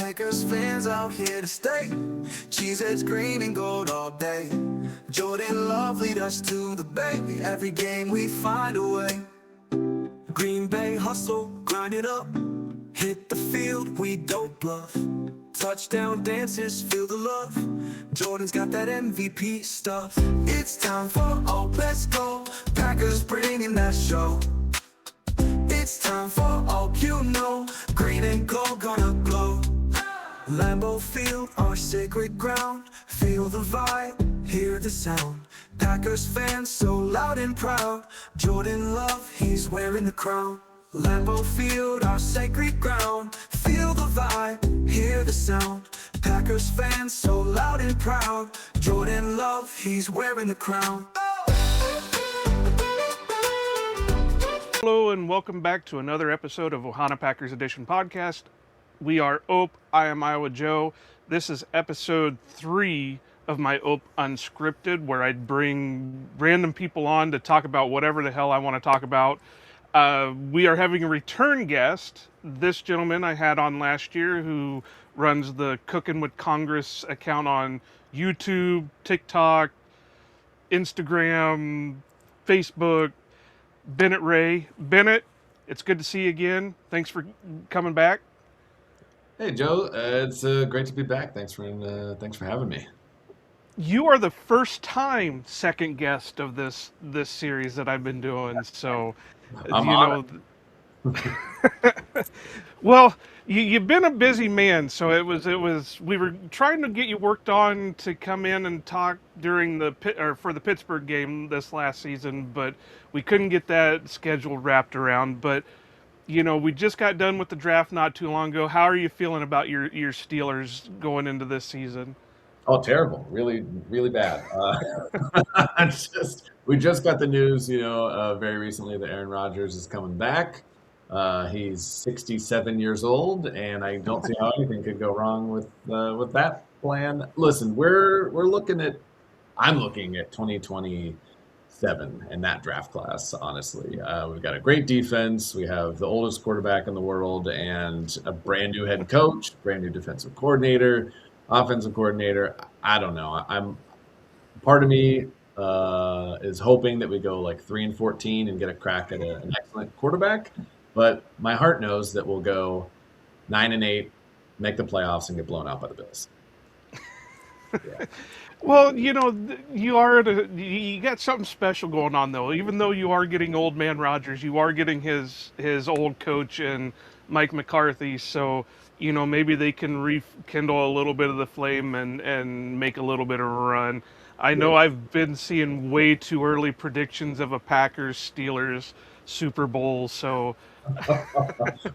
Packers fans out here to stay. Cheeseheads green and gold all day. Jordan Love lead us to the bay. Every game we find a way. Green Bay hustle, grind it up. Hit the field, we don't bluff. Touchdown dances, feel the love. Jordan's got that MVP stuff. It's time for OPE, let's go. Packers bringing that show. It's time for OPE, you know. Green and gold gonna glow. Lambeau Field, our sacred ground. Feel the vibe, hear the sound. Packers fans so loud and proud. Jordan Love, he's wearing the crown. Lambeau Field, our sacred ground. Feel the vibe, hear the sound. Packers fans so loud and proud. Jordan Love, he's wearing the crown. Hello and welcome back to another episode of Ohana Packers Edition podcast. We are OPE, I am Iowa Joe. This is episode 3 of my OPE Unscripted, where I bring random people on to talk about whatever the hell I want to talk about. We are having a return guest. This gentleman I had on last year who runs the Cookin with Congress account on YouTube, TikTok, Instagram, Facebook, Bennett Rae. Bennett, it's good to see you again. Thanks for coming back. Hey Joe, it's great to be back. Thanks for having me. You are the first time second guest of this series that I've been doing. So, well, you've been a busy man. So it was. We were trying to get you worked on to come in and talk during for the Pittsburgh game this last season, but we couldn't get that schedule wrapped around. But we just got done with the draft not too long ago. How are you feeling about your Steelers going into this season? Oh, terrible! Really, really bad. We just got the news, very recently that Aaron Rodgers is coming back. He's 67 years old, and I don't see how anything could go wrong with that plan. Listen, I'm looking at 2027 in that draft class. Honestly, we've got a great defense. We have the oldest quarterback in the world, and a brand new head coach, brand new defensive coordinator. Offensive coordinator, I don't know. Part of me is hoping that we go like 3-14 and get a crack at an excellent quarterback, but my heart knows that we'll go 9-8, make the playoffs, and get blown out by the Bills. Yeah. Well, you got something special going on though. Even though you are getting old man Rodgers, you are getting his old coach and Mike McCarthy. So maybe they can rekindle a little bit of the flame and make a little bit of a run. I know I've been seeing way too early predictions of a Packers-Steelers Super Bowl, so...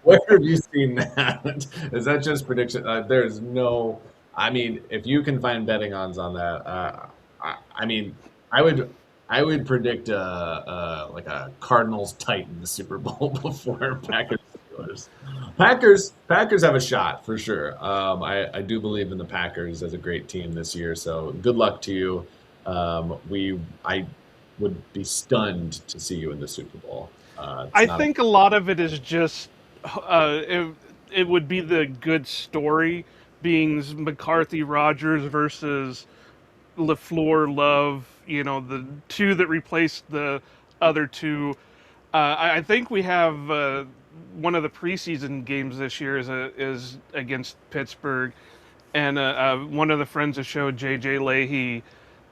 Where have you seen that? Is that just prediction? There's no... I mean, if you can find betting odds on that, I would predict like a Cardinals-Titans Super Bowl before Packers-Steelers. Packers have a shot for sure. I do believe in the Packers as a great team this year. So good luck to you. I would be stunned to see you in the Super Bowl. I think a lot of it is just it would be the good story being McCarthy Rodgers versus LaFleur Love. The two that replaced the other two. I think we have. One of the preseason games this year is against Pittsburgh, and one of the friends of the show, JJ Leahy,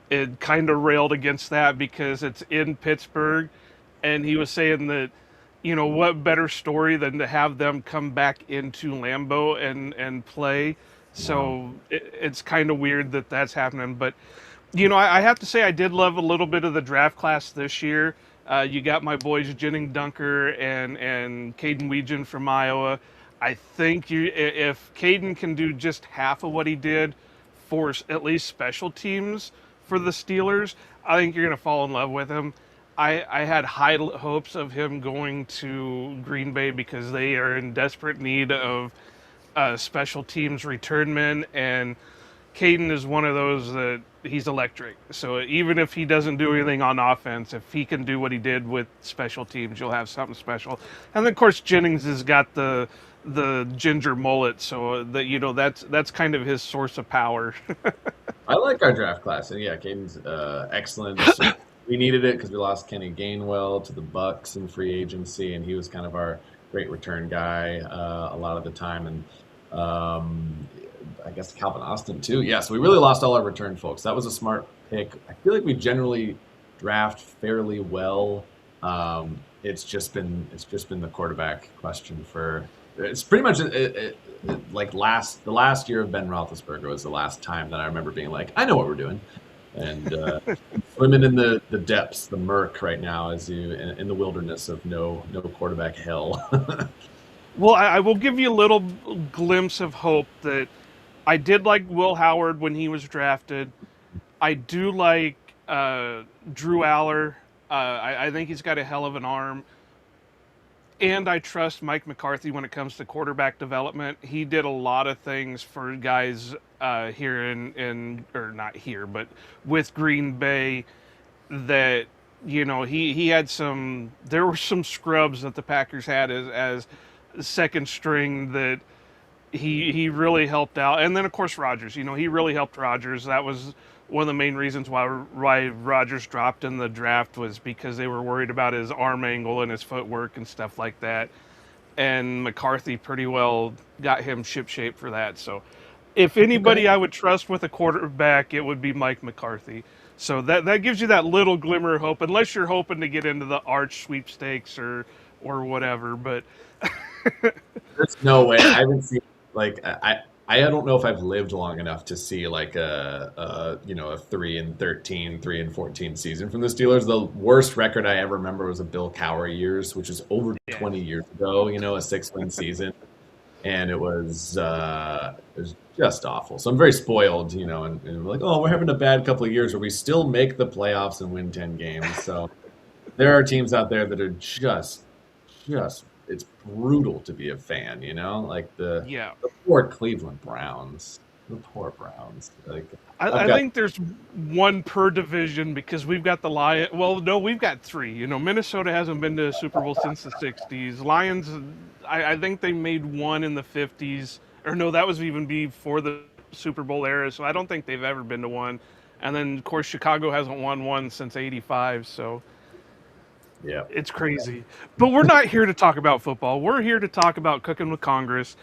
it kind of railed against that because it's in Pittsburgh, and he was saying that, what better story than to have them come back into Lambeau and play. So it's kind of weird that that's happening, but I have to say I did love a little bit of the draft class this year. You got my boys Jennings Dunker and Caden Weegan from Iowa. I think if Caden can do just half of what he did for at least special teams for the Steelers, I think you're going to fall in love with him. I had high hopes of him going to Green Bay because they are in desperate need of special teams return men, and Caden is one of those that he's electric. So even if he doesn't do anything on offense, if he can do what he did with special teams, you'll have something special. And then, of course, Jennings has got the the ginger mullet, so that that's kind of his source of power. I like our draft class, and yeah, Caden's excellent. We needed it because we lost Kenny Gainwell to the Bucks in free agency, and he was kind of our great return guy a lot of the time, and I guess Calvin Austin too. Yeah, so we really lost all our return folks. That was a smart pick. I feel like we generally draft fairly well. It's just been the quarterback question for. It's pretty much like the last year of Ben Roethlisberger was the last time that I remember being like, I know what we're doing, and swimming in the depths, the murk right now, as you in the wilderness of no quarterback hell. Well, I will give you a little glimpse of hope that I did like Will Howard when he was drafted. I do like Drew Aller. I think he's got a hell of an arm. And I trust Mike McCarthy when it comes to quarterback development. He did a lot of things for guys here or not here, but with Green Bay that, he had there were some scrubs that the Packers had as second string that he really helped out. And then, of course, Rodgers. He really helped Rodgers. That was one of the main reasons why Rodgers dropped in the draft, was because they were worried about his arm angle and his footwork and stuff like that. And McCarthy pretty well got him shipshape for that. So if anybody I would trust with a quarterback, it would be Mike McCarthy. So that gives you that little glimmer of hope, unless you're hoping to get into the arch sweepstakes or whatever. But There's no way. I haven't seen like I don't know if I've lived long enough to see like a 3-13, 3-14 season from the Steelers. The worst record I ever remember was a Bill Cowher years, which is over 20 years ago. A 6-win season, and it was just awful. So I'm very spoiled, and we're like, oh, we're having a bad couple of years where we still make the playoffs and win 10 games. So there are teams out there that are just it's brutal to be a fan, like the poor Cleveland Browns, the poor Browns. Like I think there's one per division, because we've got the Lions. Well, no, we've got three. Minnesota hasn't been to a Super Bowl since the 60s. Lions, I think they made one in the 50s. Or no, that was even before the Super Bowl era, so I don't think they've ever been to one. And then, of course, Chicago hasn't won one since '85, so yeah, it's crazy. But we're not here to talk about football. We're here to talk about cooking with Congress.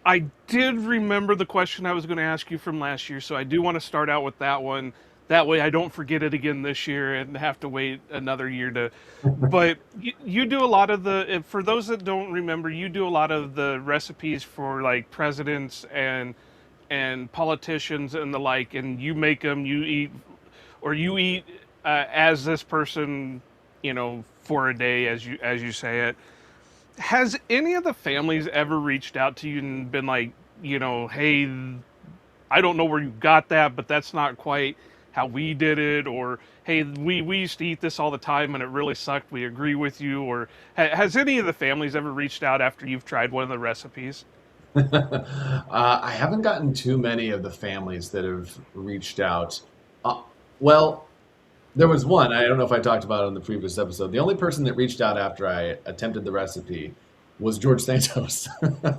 I did remember the question I was going to ask you from last year, so I do want to start out with that one. That way I don't forget it again this year and have to wait another year to... But you do a lot of for those that don't remember, you do a lot of the recipes for like presidents and politicians and the like, and you make them, you eat as this person, for a day, as you say it. Has any of the families ever reached out to you and been like, hey, I don't know where you got that, but that's not quite how we did it, or hey, we used to eat this all the time and it really sucked, we agree with you? Or has any of the families ever reached out after you've tried one of the recipes? I haven't gotten too many of the families that have reached out. Well, there was one, I don't know if I talked about it in the previous episode. The only person that reached out after I attempted the recipe was George Santos.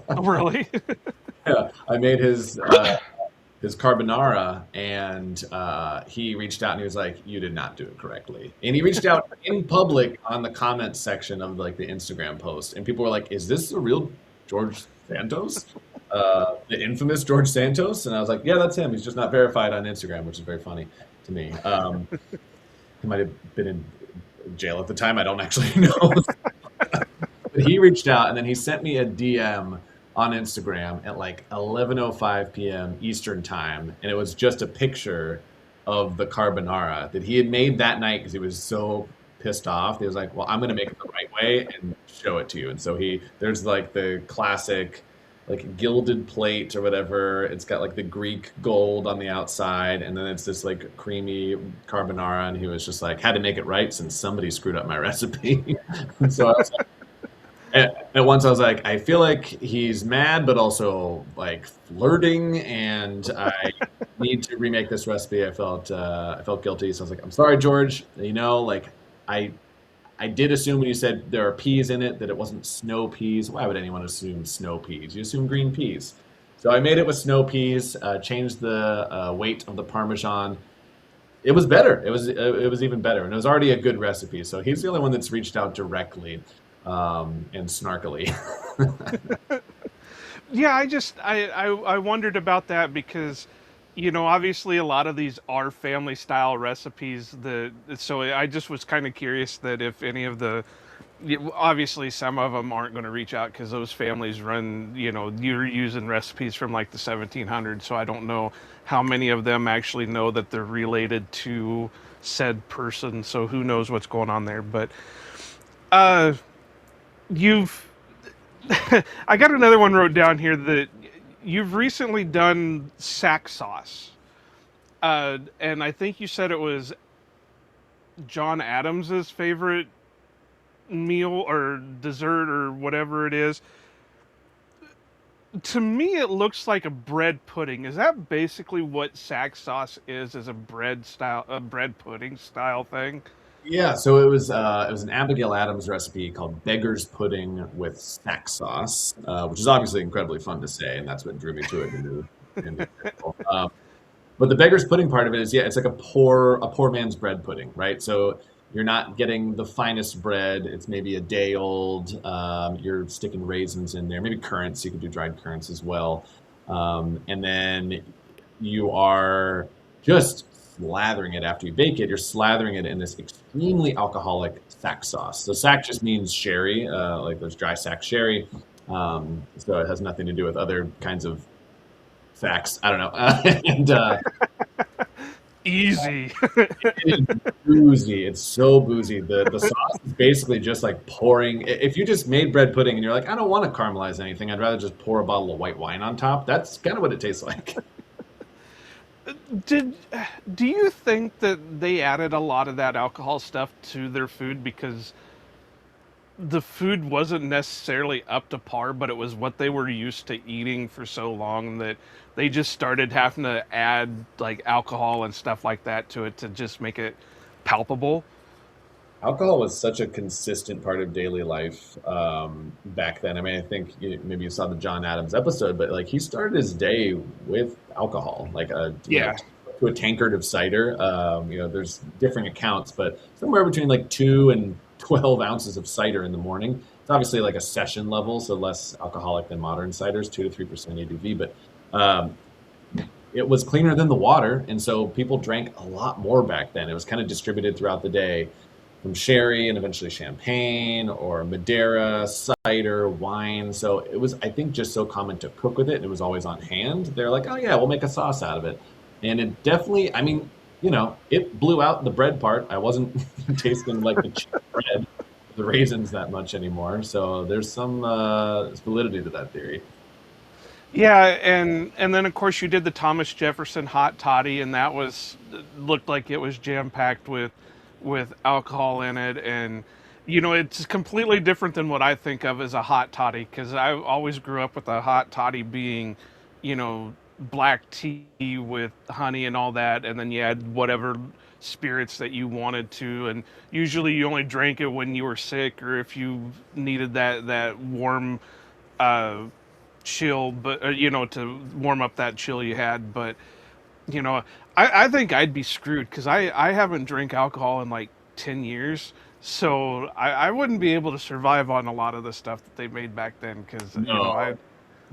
Oh, really? Yeah, I made his carbonara, and he reached out and he was like, "You did not do it correctly." And he reached out in public on the comments section of like the Instagram post, and people were like, "Is this the real George Santos, the infamous George Santos?" And I was like, "Yeah, that's him. He's just not verified on Instagram," which is very funny to me. He might have been in jail at the time. I don't actually know. But he reached out, and then he sent me a DM on Instagram at like 11:05 p.m. Eastern time, and it was just a picture of the carbonara that he had made that night because he was so pissed off. He was like, "Well, I'm going to make it the right way and show it to you." And so there's like the classic like gilded plate or whatever. It's got like the Greek gold on the outside, and then it's this like creamy carbonara. And he was just like, had to make it right since somebody screwed up my recipe. And so I was like, at once I was like, I feel like he's mad, but also like flirting, and I need to remake this recipe. I felt guilty, so I was like, I'm sorry, George. Like I I did assume when you said there are peas in it that it wasn't snow peas. Why would anyone assume snow peas? You assume green peas. So I made it with snow peas, changed the weight of the Parmesan. It was better. It was even better, and it was already a good recipe. So he's the only one that's reached out directly and snarkily. Yeah, I wondered about that because, obviously a lot of these are family style recipes. So I just was kind of curious that if any of obviously some of them aren't going to reach out because those families run, you're using recipes from like the 1700s. So I don't know how many of them actually know that they're related to said person. So who knows what's going on there? But uh, you've I got another one wrote down here that you've recently done sack sauce. And I think you said it was John Adams's favorite meal or dessert or whatever it is. To me, it looks like a bread pudding. Is that basically what sack sauce is a bread pudding style thing? Yeah, so it was an Abigail Adams recipe called Beggar's Pudding with Snack Sauce, which is obviously incredibly fun to say, and that's what drew me to it in the example. But the Beggar's Pudding part of it is, yeah, it's like a poor man's bread pudding, right? So you're not getting the finest bread. It's maybe a day old. You're sticking raisins in there, maybe currants. You can do dried currants as well, and then you are just slathering it after you bake it. You're slathering it in this extremely alcoholic sack sauce. So sack just means sherry, like there's dry sack sherry. So it has nothing to do with other kinds of sacks. I don't know. And Easy. it is boozy. It's so boozy. The sauce is basically just like pouring. If you just made bread pudding and you're like, I don't want to caramelize anything, I'd rather just pour a bottle of white wine on top. That's kind of what it tastes like. Did do you think that they added a lot of that alcohol stuff to their food because the food wasn't necessarily up to par, but it was what they were used to eating for so long that they just started having to add like alcohol and stuff like that to it to just make it palpable? Alcohol was such a consistent part of daily life back then. I mean, I think maybe you saw the John Adams episode, but like he started his day with alcohol, like Yeah. to a tankard of cider. There's different accounts, but somewhere between like 2 and 12 ounces of cider in the morning. It's obviously like a session level, so less alcoholic than modern ciders, 2 to 3% ABV, but um, it was cleaner than the water, and so people drank a lot more back then. It was kind of distributed throughout the day from sherry and eventually champagne or Madeira, cider, wine. So it was, I think, just so common to cook with it. And it was always on hand. They're like, oh yeah, we'll make a sauce out of it. And it definitely, I mean, it blew out the bread part. I wasn't tasting like the cheap bread, the raisins that much anymore. So there's some validity to that theory. Yeah, and then of course you did the Thomas Jefferson hot toddy, and that was looked like it was jam packed with alcohol in it, and it's completely different than what I think of as a hot toddy because I always grew up with a hot toddy being, black tea with honey and all that, and then you add whatever spirits that you wanted to, and usually you only drank it when you were sick or if you needed that warm uh chill, but to warm up that chill you had. But you know I think I'd be screwed because I haven't drank alcohol in like 10 years, so I wouldn't be able to survive on a lot of the stuff that they made back then because No,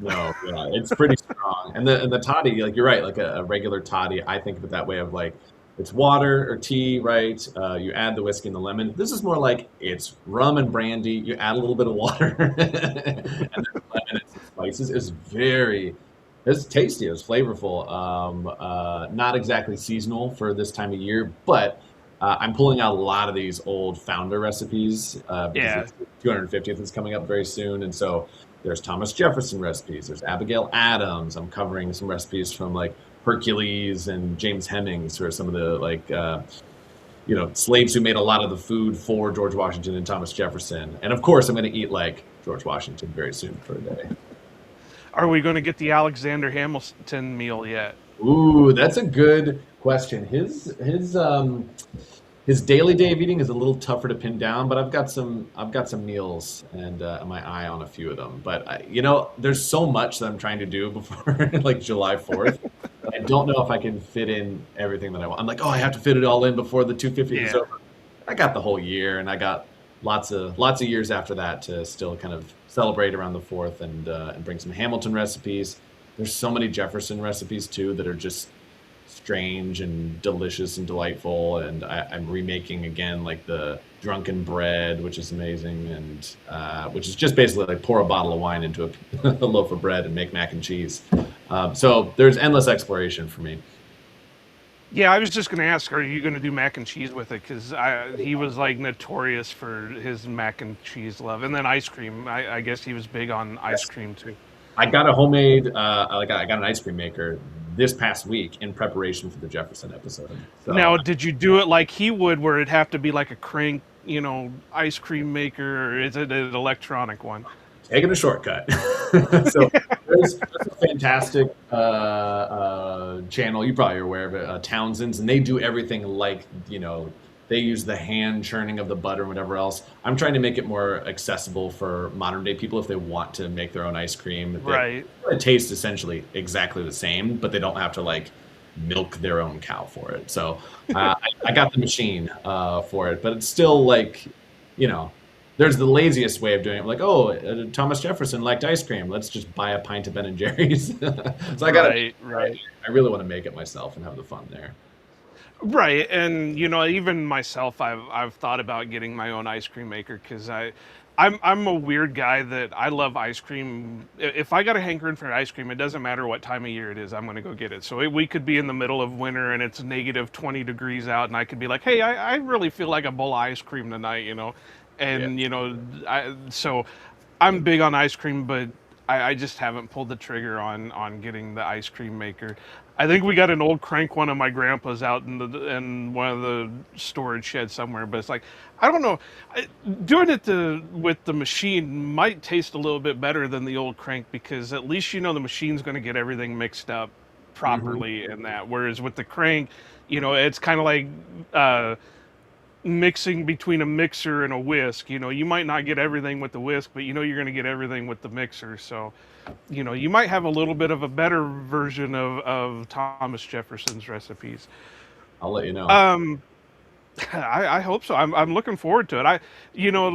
no, yeah, it's pretty strong. And the toddy, like you're right, like a regular toddy, I think of it that way of like it's water or tea, right? You add the whiskey and the lemon. This is more like it's rum and brandy. You add a little bit of water and then lemon and some spices. It's tasty. It's flavorful. Not exactly seasonal for this time of year, but I'm pulling out a lot of these old founder recipes because yeah. it's 250th is coming up very soon, and so there's Thomas Jefferson recipes. There's Abigail Adams. I'm covering some recipes from like Hercules and James Hemings, who are some of the like slaves who made a lot of the food for George Washington and Thomas Jefferson. And of course, I'm going to eat like George Washington very soon for a day. Are we going to get the Alexander Hamilton meal yet? Ooh, that's a good question. His his daily day of eating is a little tougher to pin down, but I've got some meals and my eye on a few of them. But there's so much that I'm trying to do before like July 4th. I don't know if I can fit in everything that I want. I'm like, oh, I have to fit it all in before the 250 is Yeah. over. I got the whole year, and I got lots of years after that to still kind of celebrate around the 4th and bring some Hamilton recipes. There's so many Jefferson recipes too that are just strange and delicious and delightful. And I'm remaking again like the drunken bread, which is amazing, and which is just basically like pour a bottle of wine into a loaf of bread and make mac and cheese. So there's endless exploration for me. Yeah, I was just going to ask, are you going to do mac and cheese with it? Because he was like notorious for his mac and cheese love, and then ice cream. I guess he was big on ice Yes. cream too. I got a homemade, I got an ice cream maker this past week in preparation for the Jefferson episode. So Now, did you do it like he would, where it'd have to be like a crank, ice cream maker, or is it an electronic one? taking a shortcut. So there's a fantastic channel. You probably are aware of it, Townsend's, and they do everything like they use the hand churning of the butter and whatever else. I'm trying to make it more accessible for modern day people if they want to make their own ice cream. Right. It tastes essentially exactly the same, but they don't have to like milk their own cow for it. So I got the machine for it, but it's still like, there's the laziest way of doing it. Like, oh, Thomas Jefferson liked ice cream. Let's just buy a pint of Ben and Jerry's. So Right. I really want to make it myself and have the fun there. Right, and even myself, I've thought about getting my own ice cream maker because I'm a weird guy that I love ice cream. If I got a hankering for ice cream, it doesn't matter what time of year it is, I'm gonna go get it. So we could be in the middle of winter and it's negative 20 degrees out, and I could be like, hey, I really feel like a bowl of ice cream tonight. Yeah. And so I'm big on ice cream, but I just haven't pulled the trigger on getting the ice cream maker. I think we got an old crank one of my grandpa's out in one of the storage sheds somewhere, but it's like I don't know. Doing it with the machine might taste a little bit better than the old crank because at least the machine's going to get everything mixed up Hmm. properly in that. Whereas with the crank, it's kind of like mixing between a mixer and a whisk. You might not get everything with the whisk, but you're going to get everything with the mixer. So, you might have a little bit of a better version of Thomas Jefferson's recipes. I'll let you know. Um, I hope so. I'm looking forward to it.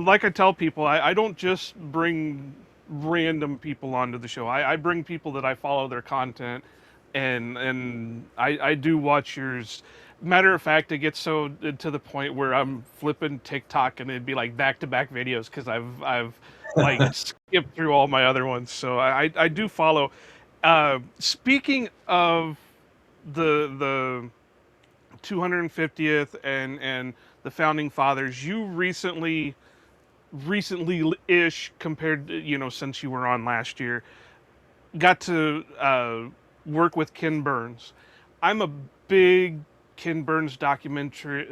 Like I tell people, I don't just bring random people onto the show. I bring people that I follow their content, and I do watch yours. Matter of fact, it gets so to the point where I'm flipping TikTok and it'd be like back to back videos because I've like skipped through all my other ones. So I do follow. Speaking of the 250th and the founding fathers, you recently ish compared to, since you were on last year, got to work with Ken Burns. I'm a big Ken Burns documentary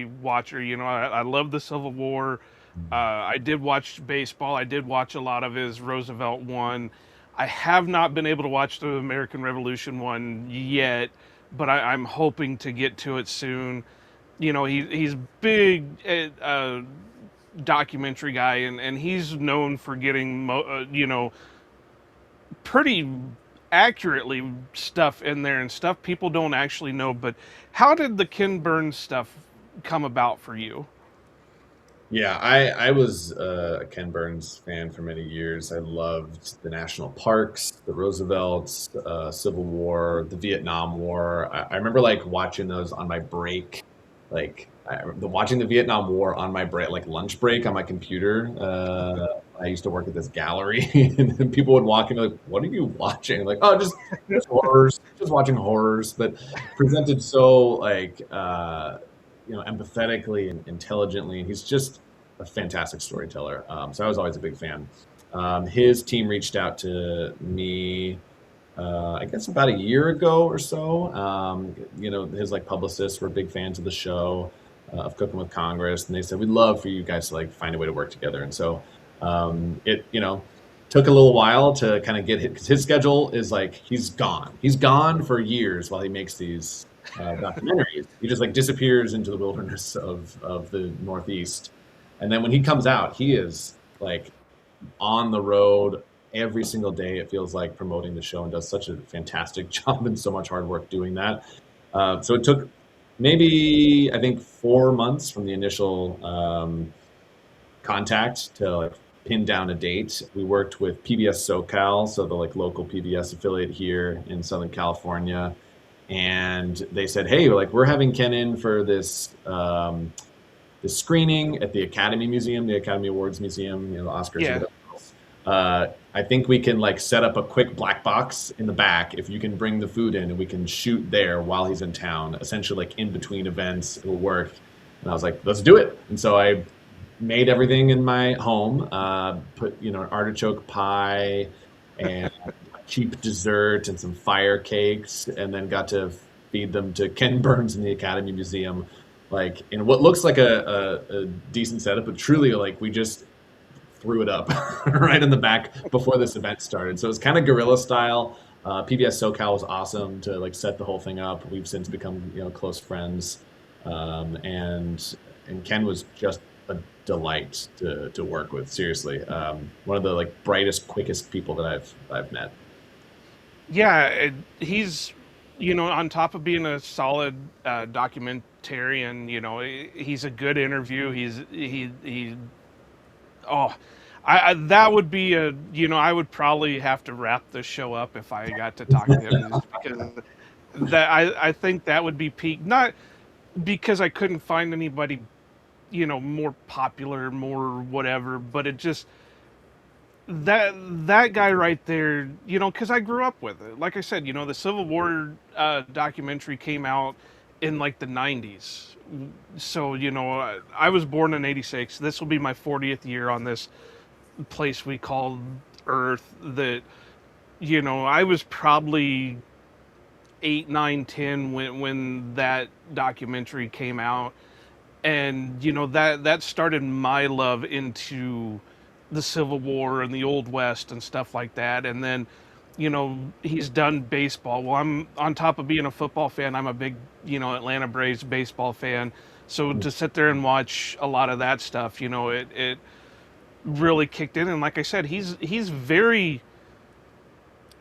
watcher. I love the Civil War. I did watch baseball. I did watch a lot of his Roosevelt one. I have not been able to watch the American Revolution one yet, but I'm hoping to get to it soon. He's big documentary guy, and he's known for getting pretty accurately stuff in there and stuff people don't actually know. But how did the Ken Burns stuff come about for you? Yeah, I was a Ken Burns fan for many years. I loved the national parks, the Roosevelts, Civil War, the Vietnam War. I remember like watching those on my break, like watching the Vietnam War on my break, like lunch break on my computer. I used to work at this gallery, and then people would walk in like, "What are you watching?" Like, "Oh, just horrors, just watching horrors." But presented so like empathetically and intelligently. And he's just a fantastic storyteller. So I was always a big fan. His team reached out to me, I guess about a year ago or so. His like publicists were big fans of the show, of Cooking with Congress, and they said we'd love for you guys to like find a way to work together. And so it took a little while to kind of get his, because his schedule is like he's gone for years while he makes these documentaries. He just like disappears into the wilderness of the Northeast, and then when he comes out, he is like on the road every single day. It feels like promoting the show and does such a fantastic job and so much hard work doing that. So it took maybe I think 4 months from the initial contact to like pin down a date. We worked with PBS SoCal, so the like local PBS affiliate here in Southern California, and they said, "Hey, like we're having Ken in for this screening at the Academy Museum, the Academy Awards Museum, the Oscars or Yeah. whatever else. I think we can like set up a quick black box in the back if you can bring the food in and we can shoot there while he's in town, essentially like in between events, it will work." And I was like, let's do it. And so I made everything in my home, put, an artichoke pie and cheap dessert and some fire cakes, and then got to feed them to Ken Burns in the Academy Museum, like in what looks like a decent setup, but truly like we just threw it up right in the back before this event started. So it was kind of guerrilla style. PBS SoCal was awesome to like set the whole thing up. We've since become close friends, and Ken was just a delight to work with. Seriously, one of the like brightest, quickest people that I've met. Yeah, he's, on top of being a solid documentarian, he's a good interview. He oh, I that would be I would probably have to wrap this show up if I got to talk to him, just because that I think that would be peak. Not because I couldn't find anybody, more popular, more whatever, but it just that guy right there, because I grew up with it. Like I said, the Civil War documentary came out in like the 90s. So, I was born in 86. This will be my 40th year on this place we call Earth. That, I was probably 8, 9, 10 when that documentary came out. And, that started my love into the Civil War and the Old West and stuff like that. And then, he's done baseball. Well, I'm on top of being a football fan, I'm a big, Atlanta Braves baseball fan. So to sit there and watch a lot of that stuff, it really kicked in. And like I said, he's very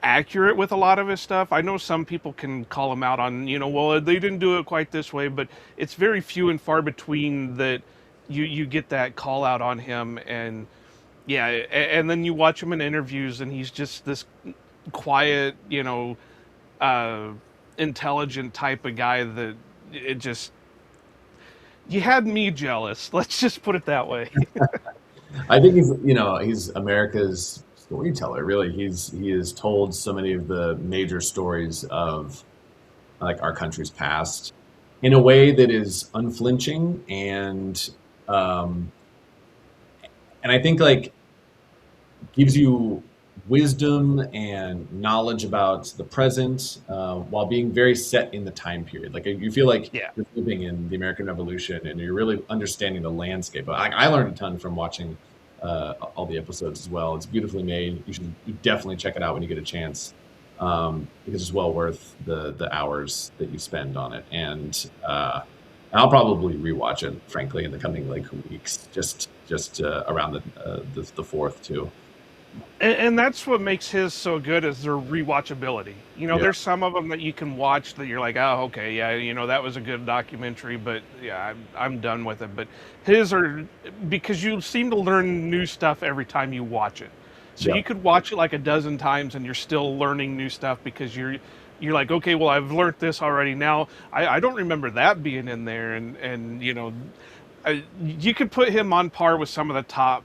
accurate with a lot of his stuff. I know some people can call him out on, well, they didn't do it quite this way, but it's very few and far between that you get that call out on him. And yeah, and then you watch him in interviews, and he's just this quiet, intelligent type of guy that it just you had me jealous. Let's just put it that way. I think he's America's storyteller. Really, he has told so many of the major stories of like our country's past in a way that is unflinching and I think like gives you wisdom and knowledge about the present while being very set in the time period. Like you feel like Yeah. you're living in the American Revolution and you're really understanding the landscape. I learned a ton from watching all the episodes as well. It's beautifully made. You definitely check it out when you get a chance because it's well worth the hours that you spend on it. And I'll probably rewatch it, frankly, in the coming like weeks, just around the fourth too. And that's what makes his so good is their rewatchability. Yeah. There's some of them that you can watch that you're like, oh, okay, yeah, that was a good documentary, but yeah, I'm done with it. But his are because you seem to learn new stuff every time you watch it. So Yeah. you could watch it like a dozen times and you're still learning new stuff because you're like, okay, well, I've learned this already. Now I don't remember that being in there, and you could put him on par with some of the top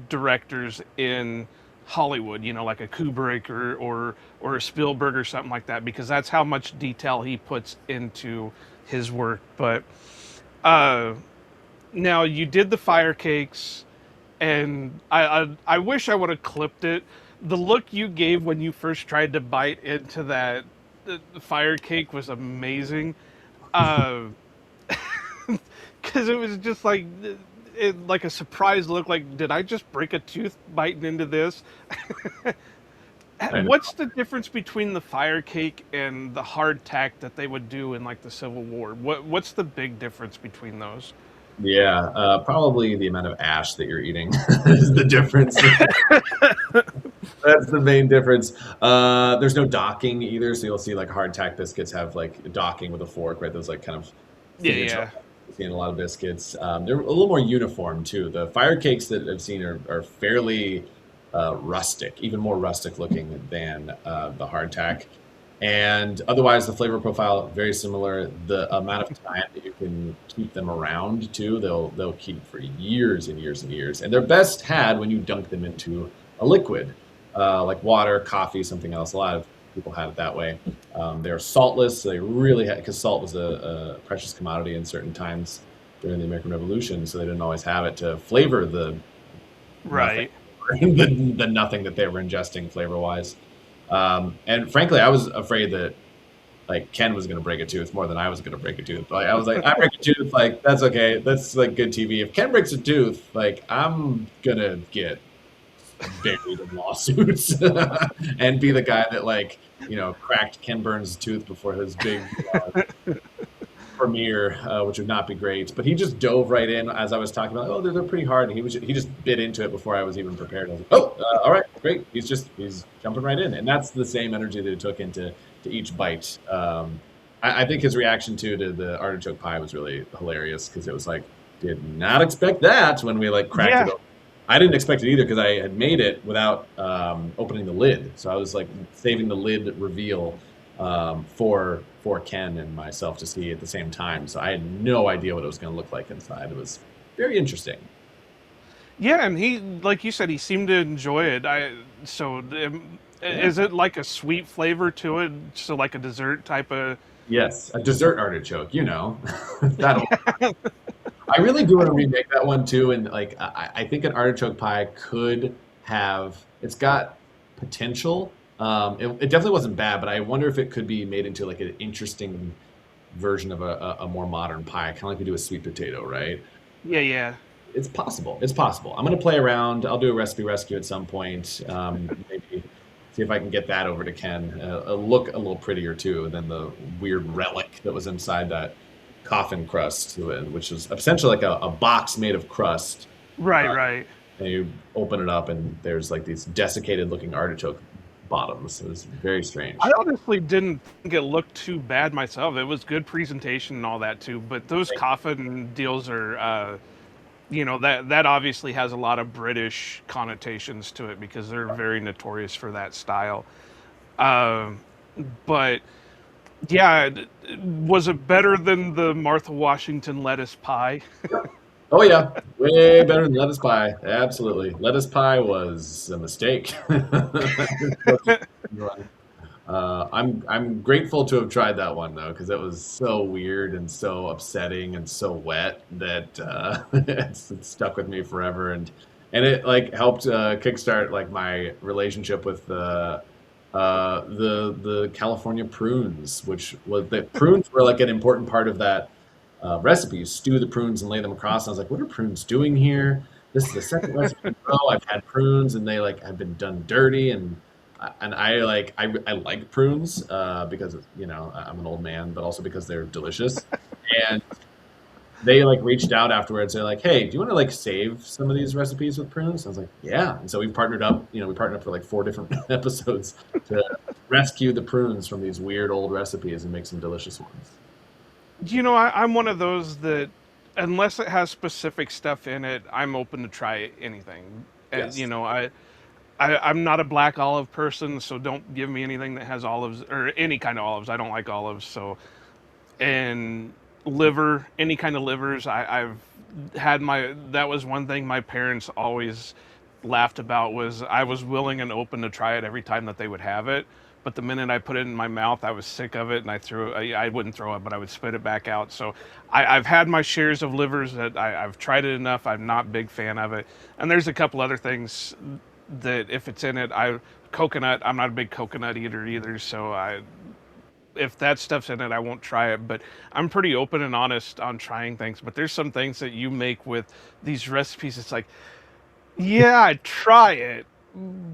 directors in Hollywood, like a Kubrick or a Spielberg or something like that, because that's how much detail he puts into his work. But now you did the fire cakes, and I wish I would have clipped it. The look you gave when you first tried to bite into that the fire cake was amazing. Because it was just like like a surprised look, like, did I just break a tooth biting into this? I know. What's the difference between the fire cake and the hardtack that they would do in like the Civil War? What's the big difference between those? Yeah, probably the amount of ash that you're eating is the difference. That's the main difference. There's no docking either, so you'll see like hardtack biscuits have like docking with a fork, right? Those like kind of Yeah, signature yeah. you see in a lot of biscuits. They're a little more uniform too. The fire cakes that I've seen are fairly rustic, even more rustic looking than the hardtack. And otherwise, the flavor profile very similar. The amount of time that you can keep them around too, they'll keep for years and years and years. And they're best had when you dunk them into a liquid, like water, coffee, something else. A lot of people had it that way. They're saltless. So they really had because salt was a precious commodity in certain times during the American Revolution, so they didn't always have it to flavor the nothing, Right. the nothing that they were ingesting flavor wise. And frankly, I was afraid that like Ken was going to break a tooth more than I was going to break a tooth. Like I was like, I break a tooth, like that's okay, that's like good TV. If Ken breaks a tooth, like I'm gonna get buried in lawsuits and be the guy that like cracked Ken Burns' tooth before his big premiere, which would not be great. But he just dove right in as I was talking about. Oh, they're pretty hard. And he just bit into it before I was even prepared. I was like, oh, all right, great. He's jumping right in, and that's the same energy that it took into each bite. I think his reaction to the artichoke pie was really hilarious because it was like, did not expect that when we like cracked Yeah. it open. I didn't expect it either because I had made it without opening the lid. So I was like saving the lid reveal for Ken and myself to see at the same time. So I had no idea what it was going to look like inside. It was very interesting. Yeah, and he, like you said, he seemed to enjoy it. Yeah. Is it like a sweet flavor to it? So like a dessert type of. Yes, a dessert artichoke. That'll. I really do want to remake that one too, and like I think an artichoke pie could have. It's got potential. It definitely wasn't bad, but I wonder if it could be made into like an interesting version of a more modern pie, kind of like we do a sweet potato, right? Yeah, yeah. It's possible. It's possible. I'm gonna play around. I'll do a recipe rescue at some point. Maybe see if I can get that over to Ken. Look a little prettier too than the weird relic that was inside that coffin crust, which is essentially like a box made of crust. Right, Uh, right. and you open it up, and there's like these desiccated looking artichoke bottoms. It was very I strange. honestly didn't think it looked too bad myself. It was good presentation and all that too. But those coffin deals are, that obviously has a lot of British connotations to it because they're very notorious for that style. Um, but yeah, was it better than the Martha Washington lettuce pie? Oh yeah, way better than lettuce pie. Absolutely, lettuce pie was a mistake. I'm grateful to have tried that one though, because it was so weird and so upsetting and so wet that it's stuck with me forever. And it like helped kickstart like my relationship with the California prunes, which was the prunes were like an important part of that recipe. You stew the prunes and lay them across. And I was like, what are prunes doing here? This is the second recipe in a row I've had prunes, and they like have been done dirty. And I like prunes because I'm an old man, but also because they're delicious. And they like reached out afterwards. They're like, "Hey, do you want to like save some of these recipes with prunes?" I was like, "Yeah." And so we partnered up. We partnered up for like 4 different episodes to rescue the prunes from these weird old recipes and make some delicious ones. I'm one of those that, unless it has specific stuff in it, I'm open to try anything. And, Yes. I'm not a black olive person, so don't give me anything that has olives or any kind of olives. I don't like olives. So, and liver, any kind of livers, I've had that was one thing my parents always laughed about was I was willing and open to try it every time that they would have it. But the minute I put it in my mouth, I was sick of it, and I wouldn't throw it, but I would spit it back out. So I've had my shares of livers that I've tried it enough. I'm not a big fan of it. And there's a couple other things that if it's in it, coconut. I'm not a big coconut eater either. So if that stuff's in it, I won't try it. But I'm pretty open and honest on trying things. But there's some things that you make with these recipes. It's like, yeah, I'd try it,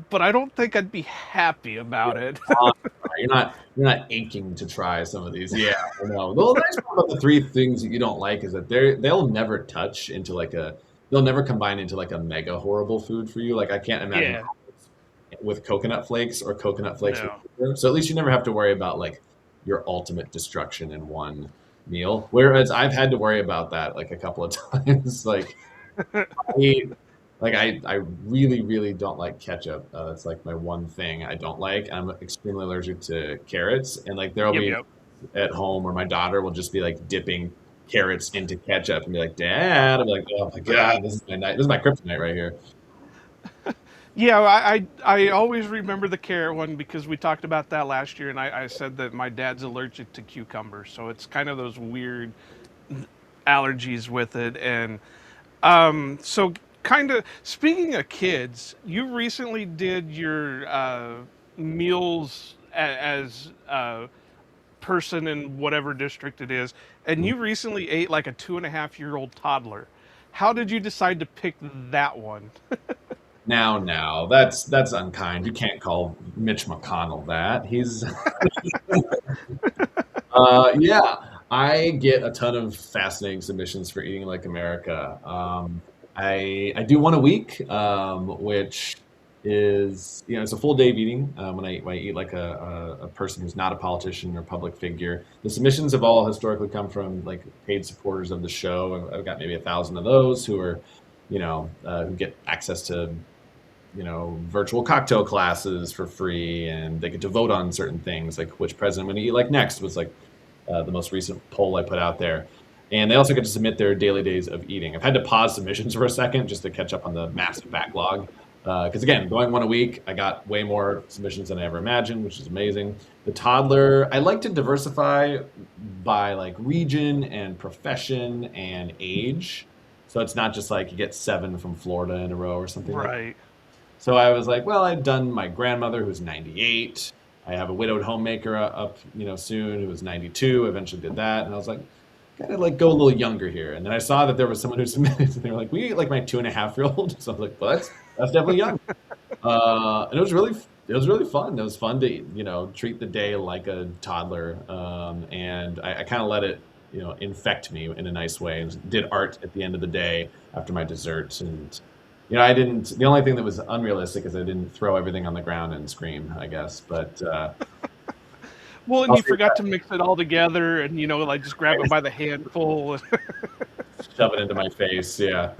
but I don't think I'd be happy about it. Uh, you're not aching to try some of these. Yeah, I know. The nice part about the three things that you don't like is that they'll never touch into like a they'll never combine into like a mega horrible food for you. Like I can't imagine Yeah, with coconut flakes or coconut flakes with no. sugar. So at least you never have to worry about like your ultimate destruction in one meal. Whereas I've had to worry about that like a couple of times. Like I I really, really don't like ketchup. That's like my one thing I don't like. I'm extremely allergic to carrots, and like there'll Yep, be yep. at home where my daughter will just be like dipping carrots into ketchup and be like, "Dad," I'm like, "Oh my God, this is my night. This is my kryptonite right here." Yeah, I always remember the carrot one because we talked about that last year, and I said that my dad's allergic to cucumbers, so it's kind of those weird allergies with it. And so kind of speaking of kids, you recently did your meals as a person in whatever district it is, and you recently ate like a 2.5-year-old toddler. How did you decide to pick that one? Now, that's unkind. You can't call Mitch McConnell that. He's yeah, I get a ton of fascinating submissions for Eating Like America. I do one a week, which is it's a full day of eating when I eat like a person who's not a politician or public figure. The submissions have all historically come from like paid supporters of the show. I've got maybe 1,000 of those who are who get access to virtual cocktail classes for free, and they get to vote on certain things, like which president I'm going to eat like next was like the most recent poll I put out there. And they also get to submit their daily days of eating. I've had to pause submissions for a second just to catch up on the massive backlog. Because again, going one a week, I got way more submissions than I ever imagined, which is amazing. The toddler, I like to diversify by like region and profession and age. So it's not just like you get 7 from Florida in a row or something like that. Right. So I was like, well, I'd done my grandmother who's 98. I have a widowed homemaker up, soon who was 92. Eventually did that, and I was like, gotta like go a little younger here. And then I saw that there was someone who submitted, and they were like, we eat like my 2.5-year-old. So I was like, well, that's definitely young. And it was really fun. It was fun to treat the day like a toddler, and I kind of let it infect me in a nice way, and did art at the end of the day after my dessert. And I didn't. The only thing that was unrealistic is I didn't throw everything on the ground and scream, I guess. But Well, and I'll you say forgot to mix it all together, and like just grab it by the handful. shove it into my face. Yeah.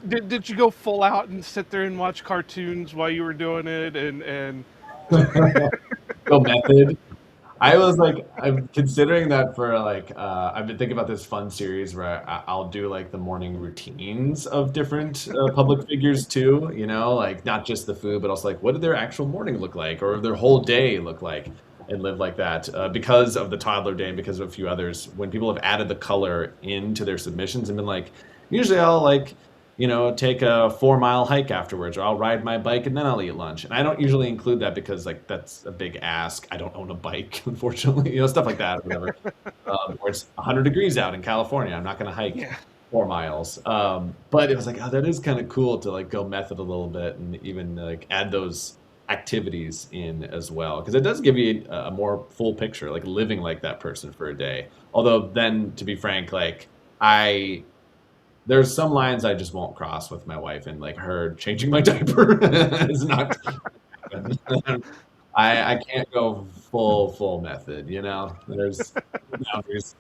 Did you go full out and sit there and watch cartoons while you were doing it? And Go method. I was like, I'm considering that for like, I've been thinking about this fun series where I'll do like the morning routines of different public figures too, like not just the food, but also like what did their actual morning look like or their whole day look like, and live like that. Because of the toddler day and because of a few others, when people have added the color into their submissions and been like, usually I'll like, take a 4-mile hike afterwards, or I'll ride my bike and then I'll eat lunch. And I don't usually include that because like that's a big ask. I don't own a bike, unfortunately, stuff like that, or whatever. Or it's 100 degrees out in California. I'm not going to hike yeah, 4 miles. But it was like, oh, that is kind of cool to like go method a little bit and even like add those activities in as well, because it does give you a more full picture, like living like that person for a day. Although then, to be frank, like I there's some lines I just won't cross with my wife, and like her changing my diaper is not gonna happen. I can't go full method, There's boundaries.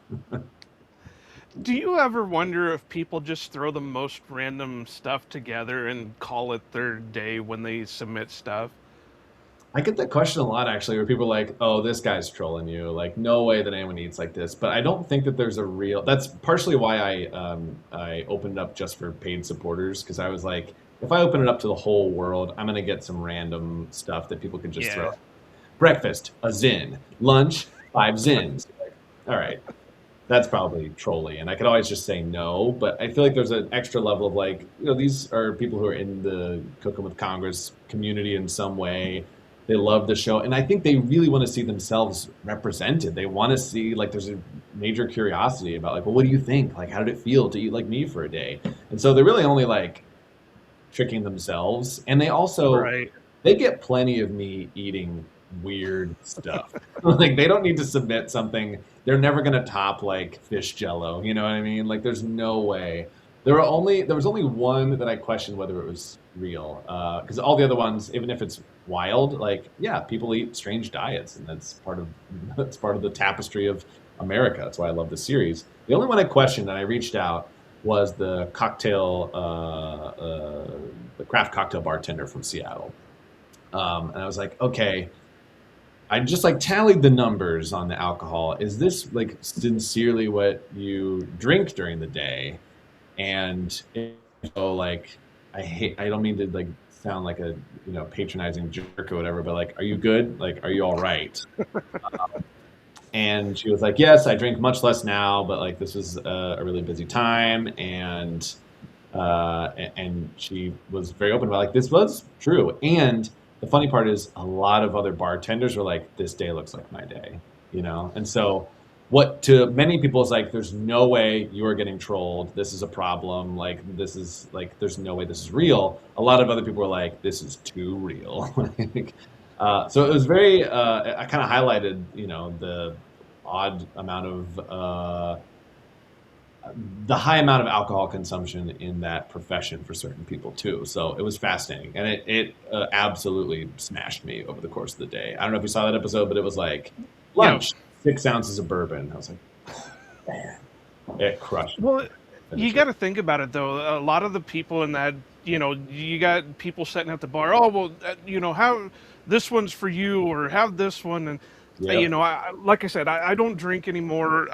do you ever wonder if people just throw the most random stuff together and call it their day when they submit stuff? I get that question a lot actually, where people are like, "Oh, this guy's trolling you. Like, no way that anyone eats like this." But I don't think that there's a real. That's partially why I opened it up just for paid supporters, because I was like, if I open it up to the whole world, I'm gonna get some random stuff that people could just throw. Yeah. Breakfast, a zin. Lunch, 5 zins. Like, all right, that's probably trolly, and I could always just say no. But I feel like there's an extra level of like, these are people who are in the Cookin with Congress community in some way. They love the show, and I think they really want to see themselves represented. They want to see like there's a major curiosity about like, well, what do you think? Like, how did it feel to eat like me for a day? And so they're really only like tricking themselves, and they also Right. they get plenty of me eating weird stuff. Like they don't need to submit something. They're never gonna top like fish jello. You know what I mean? Like there's no way. There was only one that I questioned whether it was real, because all the other ones, even if it's wild, like yeah, people eat strange diets, and that's part of that's part of the tapestry of America. That's why I love the series. The only one I questioned and I reached out was the craft cocktail bartender from Seattle. And I was like, okay, I just like tallied the numbers on the alcohol. Is this like sincerely what you drink during the day? And so like, I don't mean to like sound like a, patronizing jerk or whatever, but like, are you good? Like, are you all right? And she was like, yes, I drink much less now, but like, this was a really busy time. And she was very open about like this was true. And the funny part is a lot of other bartenders were like, this day looks like my day, And so what to many people is like, there's no way you are getting trolled. This is a problem. Like this is like, there's no way this is real. A lot of other people were like, this is too real. So it was very. I kind of highlighted, the odd amount of the high amount of alcohol consumption in that profession for certain people too. So it was fascinating, and it absolutely smashed me over the course of the day. I don't know if you saw that episode, but it was like lunch, 6 ounces of bourbon. I was like, man, it crushed me. Well, you got to think about it though. A lot of the people in that, you got people sitting at the bar. Oh well, have this one's for you, or have this one, and Yep. like I said, I don't drink anymore.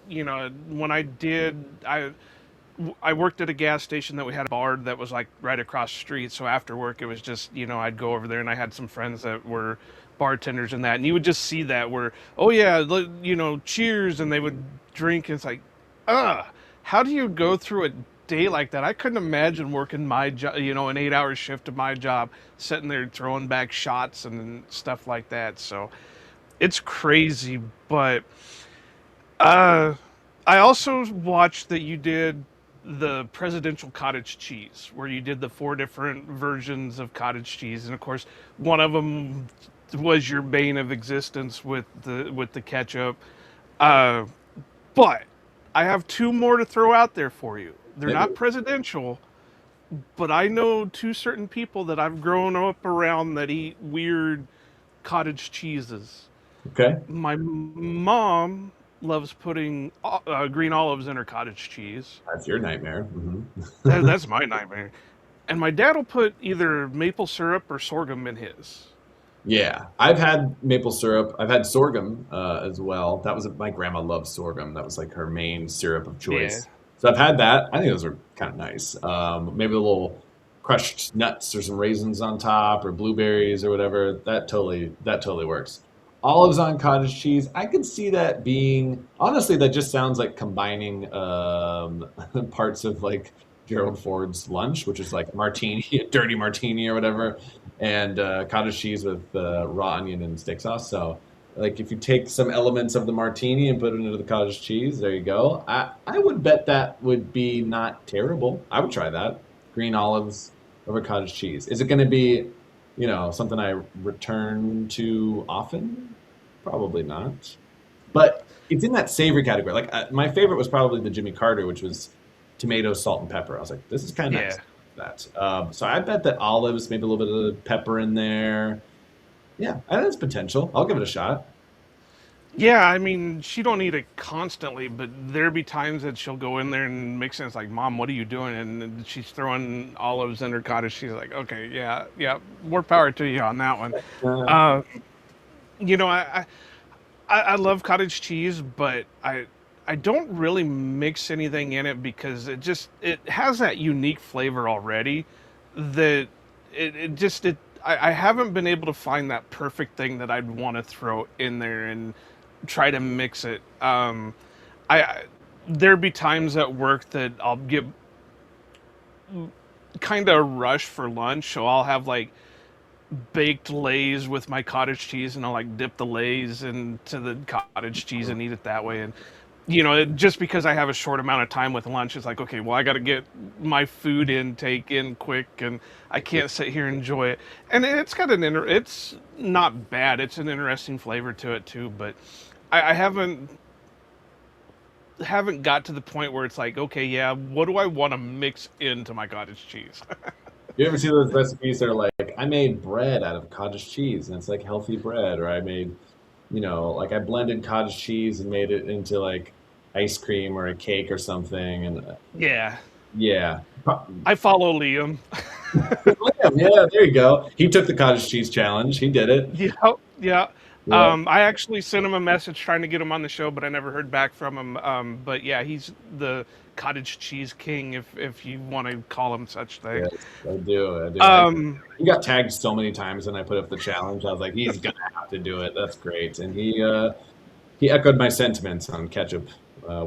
When I did, I worked at a gas station that we had a bar that was like right across the street. So after work, it was just, I'd go over there and I had some friends that were bartenders and that. And you would just see that where, oh yeah, cheers. And they would drink. And it's like, how do you go through a day like that? I couldn't imagine working my job, an 8-hour shift of my job, sitting there throwing back shots and stuff like that. So it's crazy. But I also watched that you did the presidential cottage cheese, where you did the 4 different versions of cottage cheese, and of course, one of them was your bane of existence with the ketchup. Uh, but I have 2 more to throw out there for you. They're not presidential, but I know 2 certain people that I've grown up around that eat weird cottage cheeses. Okay. My mom loves putting green olives in her cottage cheese. That's your nightmare. That's my nightmare. And my dad will put either maple syrup or sorghum in his. Yeah, I've had maple syrup. I've had sorghum as well. That was my grandma loved sorghum. That was like her main syrup of Yeah. choice. So I've had that. I think those are kind of nice. Maybe a little crushed nuts or some raisins on top or blueberries or whatever. That totally works. Olives on cottage cheese. I could see that being honestly. That just sounds like combining parts of like Gerald Ford's lunch, which is like martini, a dirty martini or whatever, and cottage cheese with raw onion and steak sauce. So, like, if you take some elements of the martini and put it into the cottage cheese, there you go. I would bet that would be not terrible. I would try that. Green olives over cottage cheese. Is it going to be, something I return to often? Probably not. But it's in that savory category. Like my favorite was probably the Jimmy Carter, which was tomato, salt, and pepper. I was like, this is kind of Yeah. nice. That. So I bet that olives, maybe a little bit of pepper in there. Yeah, I think that's potential. I'll give it a shot. Yeah, I mean, she don't eat it constantly, but there be times that she'll go in there and mix it. It's like, Mom, what are you doing? And then she's throwing olives in her cottage. She's like, okay, yeah, yeah, more power to you on that one. Uh, Uh, you know, I love cottage cheese, but I don't really mix anything in it because it has that unique flavor already that I haven't been able to find that perfect thing that I'd want to throw in there and try to mix it. I There be times at work that I'll get kind of rush for lunch, so I'll have like baked lays with my cottage cheese, and I'll like dip the lays into the cottage cheese and eat it that way. And just because I have a short amount of time with lunch, it's like, okay, well, I got to get my food intake in quick, and I can't sit here and enjoy it. And it's got it's not bad. It's an interesting flavor to it too, but I haven't got to the point where it's like, okay, yeah, what do I want to mix into my cottage cheese? You ever see those recipes that are like, I made bread out of cottage cheese and it's like healthy bread, or I made, like I blended cottage cheese and made it into like ice cream or a cake or something. And Yeah, yeah. I follow Liam. Yeah, there you go. He took the cottage cheese challenge. He did it. Yeah, yeah. Yeah. I actually sent him a message trying to get him on the show, but I never heard back from him. But yeah, he's the cottage cheese king, if you want to call him such thing. Yes, I do. He got tagged so many times when I put up the challenge. I was like, he's gonna have to do it. That's great. And he echoed my sentiments on ketchup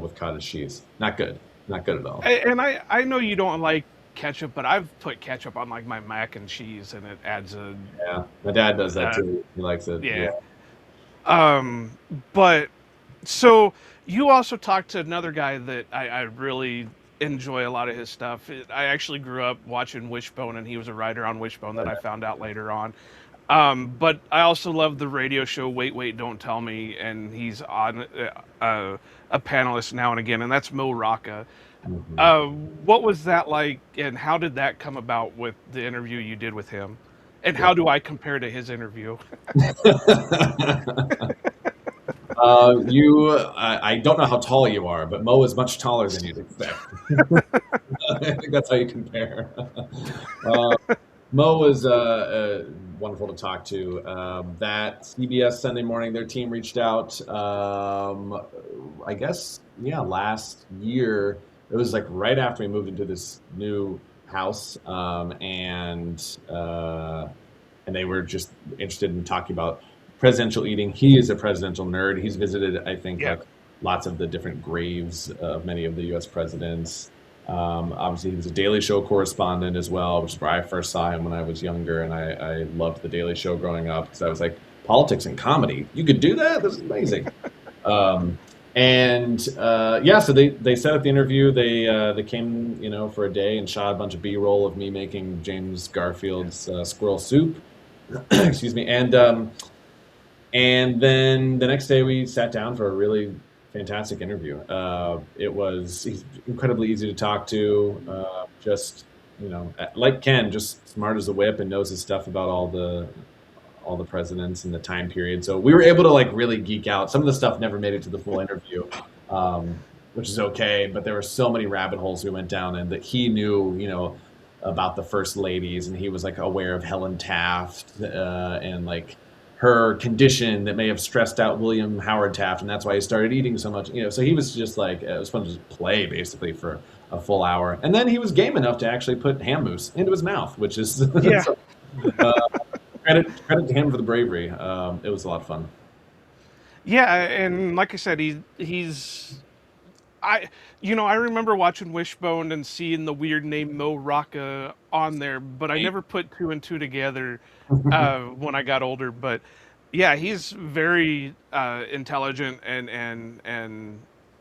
with cottage cheese. Not good. Not good at all. And I know you don't like ketchup, but I've put ketchup on like my mac and cheese, and it adds a Yeah, my dad does that too. He likes it. yeah. But so you also talked to another guy that I really enjoy a lot of his stuff. I actually grew up watching Wishbone, and he was a writer on Wishbone that I found out later on. But I also love the radio show Wait, Wait, Don't Tell Me, and he's on a panelist now and again, and that's Mo Rocca. What was that like, and how did that come about with the interview you did with him? And how do I compare to his interview? I don't know how tall you are, but Mo is much taller than you'd expect. I think that's how you compare. Mo was wonderful to talk to. That CBS Sunday Morning, their team reached out, I guess, yeah, last year. It was like right after we moved into this new house, and they were just interested in talking about presidential eating. He is a presidential nerd. He's visited, I think, like lots of the different graves of many of the U.S. presidents. Obviously, he was a Daily Show correspondent as well, which is where I first saw him when I was younger, and I loved the Daily Show growing up because I was like, politics and comedy, you could do that? This is amazing. So they set up the interview. They came, for a day and shot a bunch of B-roll of me making James Garfield's squirrel soup. Excuse me. And then the next day we sat down for a really fantastic interview. He's incredibly easy to talk to. Like Ken, just smart as a whip and knows his stuff about all the presidents and the time period. So we were able to like really geek out. Some of the stuff never made it to the full interview, which is okay. But there were so many rabbit holes we went down, and that he knew, about the first ladies, and he was like aware of Helen Taft and like her condition that may have stressed out William Howard Taft, and that's why he started eating so much. So he was just like, it was fun to just play basically for a full hour, and then he was game enough to actually put ham mousse into his mouth, which is credit to him for the bravery. It was a lot of fun. Yeah, and like I said, I remember watching Wishbone and seeing the weird name Mo Rocca on there, but I never put two and two together when I got older. But yeah, he's very intelligent and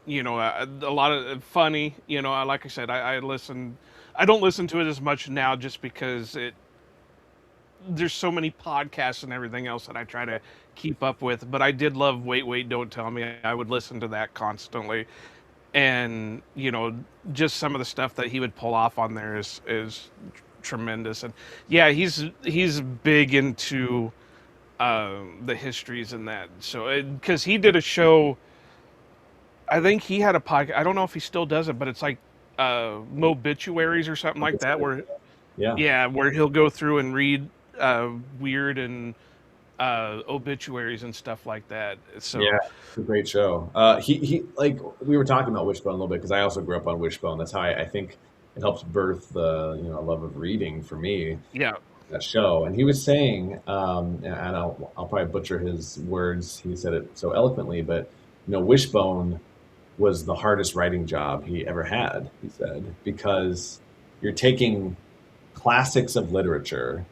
a lot of funny. Like I said, I listen. I don't listen to it as much now just because there's so many podcasts and everything else that I try to keep up with. But I did love Wait, Wait, Don't Tell Me. I would listen to that constantly. And just some of the stuff that he would pull off on there is tremendous. And yeah, he's big into the histories and that. So because he did a show, I think he had a podcast. I don't know if he still does it, but it's like Mobituaries or something like that, where where he'll go through and read weird and obituaries and stuff like that. So yeah, it's a great show. He like we were talking about Wishbone a little bit because I also grew up on Wishbone. That's how I think it helps birth the love of reading for me. Yeah, that show. And he was saying, and I'll probably butcher his words. He said it so eloquently, but Wishbone was the hardest writing job he ever had. He said, because you're taking classics of literature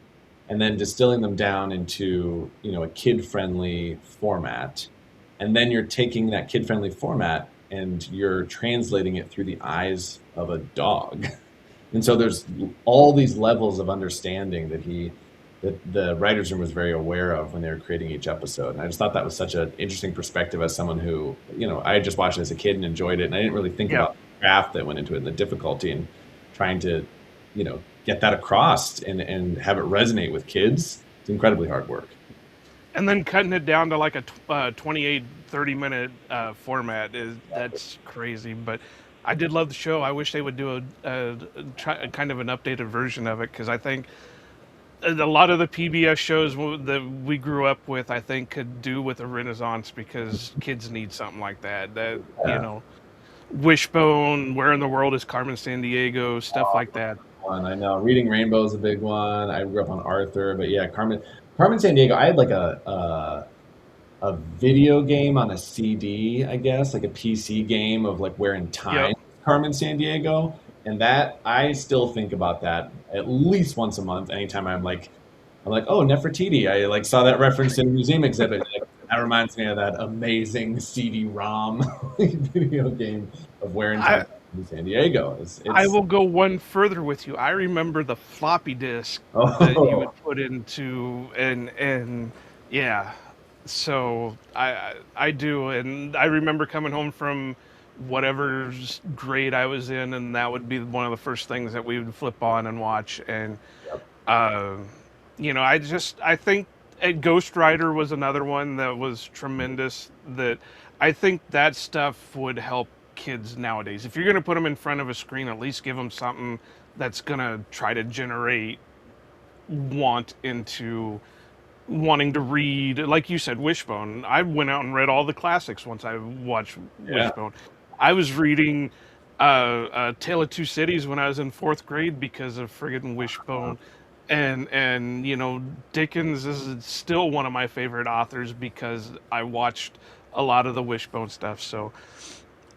and then distilling them down into a kid-friendly format, and then you're taking that kid-friendly format and you're translating it through the eyes of a dog. And so there's all these levels of understanding that the writers room was very aware of when they were creating each episode. And I just thought that was such an interesting perspective as someone who, I had just watched it as a kid and enjoyed it. And I didn't really think about the craft that went into it and the difficulty and trying to, get that across and have it resonate with kids. It's incredibly hard work. And then cutting it down to like a 28, 30-minute format that's crazy. But I did love the show. I wish they would do a kind of an updated version of it, because I think a lot of the PBS shows that we grew up with, I think, could do with a renaissance, because kids need something like that. Wishbone, Where in the World is Carmen Sandiego, stuff like that. I know Reading Rainbow is a big one. I grew up on Arthur, but yeah, Carmen Sandiego. I had like a video game on a CD, I guess, like a PC game of like Where in Time, Carmen Sandiego. And that, I still think about that at least once a month. Anytime I'm like, oh, Nefertiti. I like saw that reference in a museum exhibit. That reminds me of that amazing CD-ROM video game of Where in Time in San Diego. I will go one further with you. I remember the floppy disk that you would put into, and yeah. So I do, and I remember coming home from whatever grade I was in, and that would be one of the first things that we would flip on and watch. And I think Ghost Rider was another one that was tremendous. That I think that stuff would help kids nowadays. If you're going to put them in front of a screen, at least give them something that's going to try to generate wanting to read. Like you said, Wishbone. I went out and read all the classics once I watched Wishbone. I was reading Tale of Two Cities when I was in 4th grade because of friggin' Wishbone. And Dickens is still one of my favorite authors because I watched a lot of the Wishbone stuff. So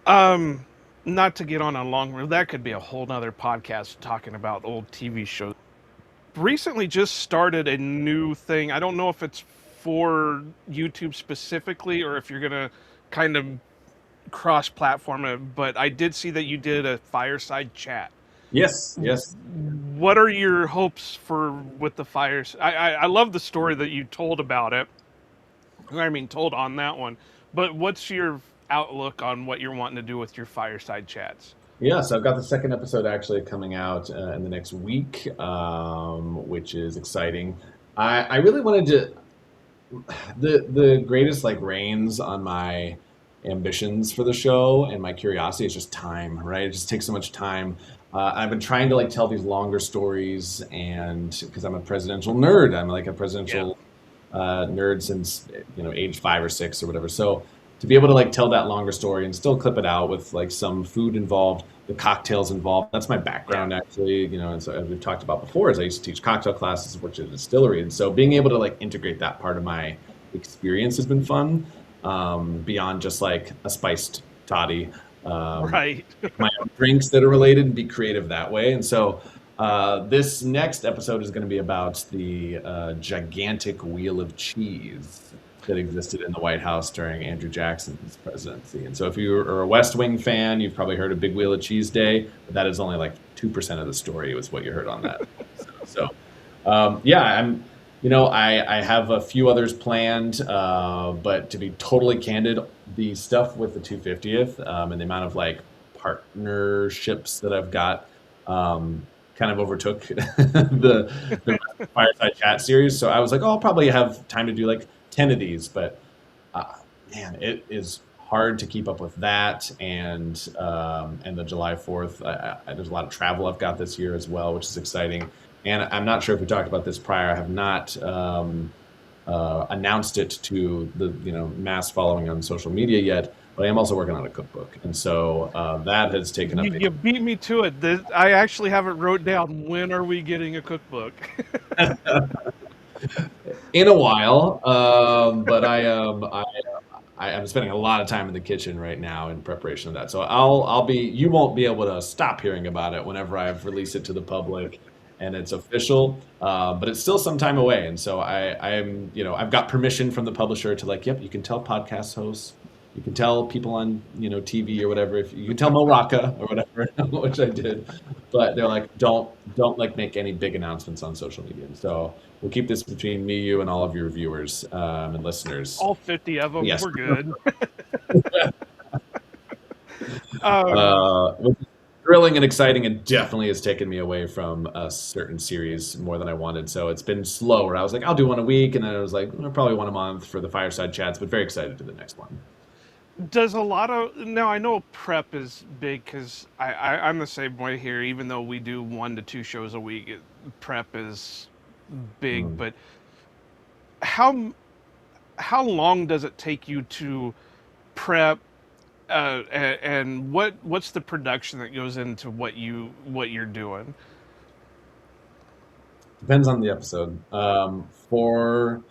not to get on a long, that could be a whole nother podcast talking about old TV shows. Recently just started a new thing. I don't know if it's for YouTube specifically or if you're going to kind of cross-platform it, but I did see that you did a fireside chat. Yes. What are your hopes with the fireside? I love the story that you told about it. Told on that one. But what's your outlook on what you're wanting to do with your fireside chats? Yeah, so I've got the second episode actually coming out in the next week, which is exciting. I really wanted to, the greatest reins on my ambitions for the show and my curiosity is just time, right? It just takes so much time. I've been trying to tell these longer stories, and because I'm a presidential nerd, I'm like a presidential nerd since age 5 or 6 or whatever. So to be able to tell that longer story and still clip it out with some food involved, the cocktails involved. That's my background actually, and so as we've talked about before, is I used to teach cocktail classes, worked at a distillery, and so being able to integrate that part of my experience has been fun, beyond just a spiced toddy. Right. My own drinks that are related and be creative that way. And so this next episode is going to be about the gigantic wheel of cheese that existed in the White House during Andrew Jackson's presidency. And so if you are a West Wing fan, you've probably heard of Big Wheel of Cheese Day, but that is only 2% of the story was what you heard on that. I have a few others planned, but to be totally candid, the stuff with the 250th and the amount of partnerships that I've got kind of overtook the Fireside Chat series. So I was like, I'll probably have time to do 10 of these, but man, it is hard to keep up with that and the July 4th. There's a lot of travel I've got this year as well, which is exciting. And I'm not sure if we talked about this prior. I have not announced it to the mass following on social media yet, but I am also working on a cookbook, and so that has taken up. You beat me to it. I actually have it wrote down. When are we getting a cookbook? In a while, but I'm spending a lot of time in the kitchen right now in preparation of that. So you won't be able to stop hearing about it whenever I've released it to the public and it's official, but it's still some time away. And so I've got permission from the publisher to yep, you can tell podcast hosts you can tell people on, TV or whatever, if you can tell Mo Rocca or whatever, which I did, but they're like, don't like make any big announcements on social media. And so we'll keep this between me, you, and all of your viewers and listeners. All 50 of them, Yes. we're good. um, Which is thrilling and exciting, and definitely has taken me away from a certain series more than I wanted. So it's been slower. I was like, I'll do one a week, and then I was like, probably one a month for the fireside chats, but very excited to the next one. does a lot of now I know prep is big because I'm the same way here. Even though we do 1 to 2 shows a week, prep is big. Mm. But how how long does it take you to prep? And what's the production that goes into what you're doing? Depends on the episode. For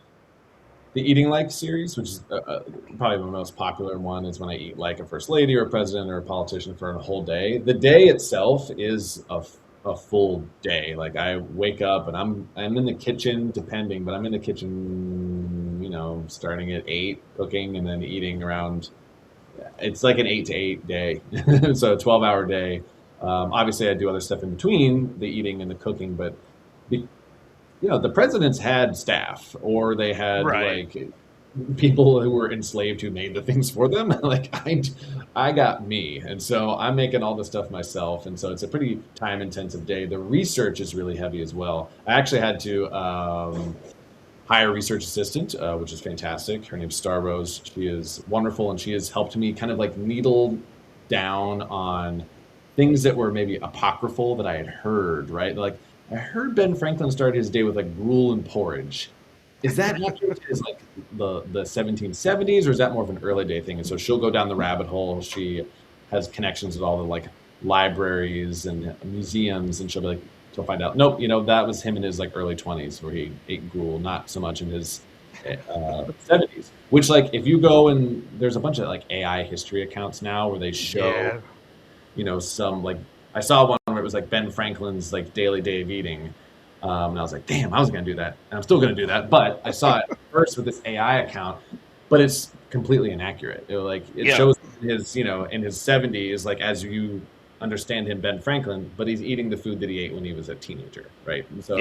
the Eating Like series, which is probably the most popular one, is when I eat like a first lady or a president or a politician for a whole day. The day itself is a full day. Like I wake up and I'm in the kitchen, depending, but I'm in the kitchen, starting at 8, cooking, and then eating around. It's like an 8 to 8 day, so a 12-hour day. Obviously, I do other stuff in between the eating and the cooking, but the, the presidents had staff, or they had Right. like people who were enslaved who made the things for them. Like I got me, and so I'm making all the stuff myself, and so it's a pretty time-intensive day. The research is really heavy as well. I actually had to hire a research assistant, which is fantastic. Her name's Star Rose. She is wonderful, and she has helped me kind of like needle down on things that were maybe apocryphal that I had heard, right? Like I heard Ben Franklin started his day with like gruel and porridge. Is that accurate to his like the 1770s, or is that more of an early day thing? And so she'll go down the rabbit hole. She has connections with all the like libraries and museums, and she'll be like, she'll find out, nope, that was him in his like early 20s where he ate gruel, not so much in his 70s. Which like if you go, and there's a bunch of like AI history accounts now where they show, some like, I saw one where it was like Ben Franklin's like daily day of eating. And I was like, damn, I was going to do that. And I'm still going to do that. But I saw it first with this AI account, but it's completely inaccurate. It shows his, in his 70s, like as you understand him, Ben Franklin, but he's eating the food that he ate when he was a teenager, right? And so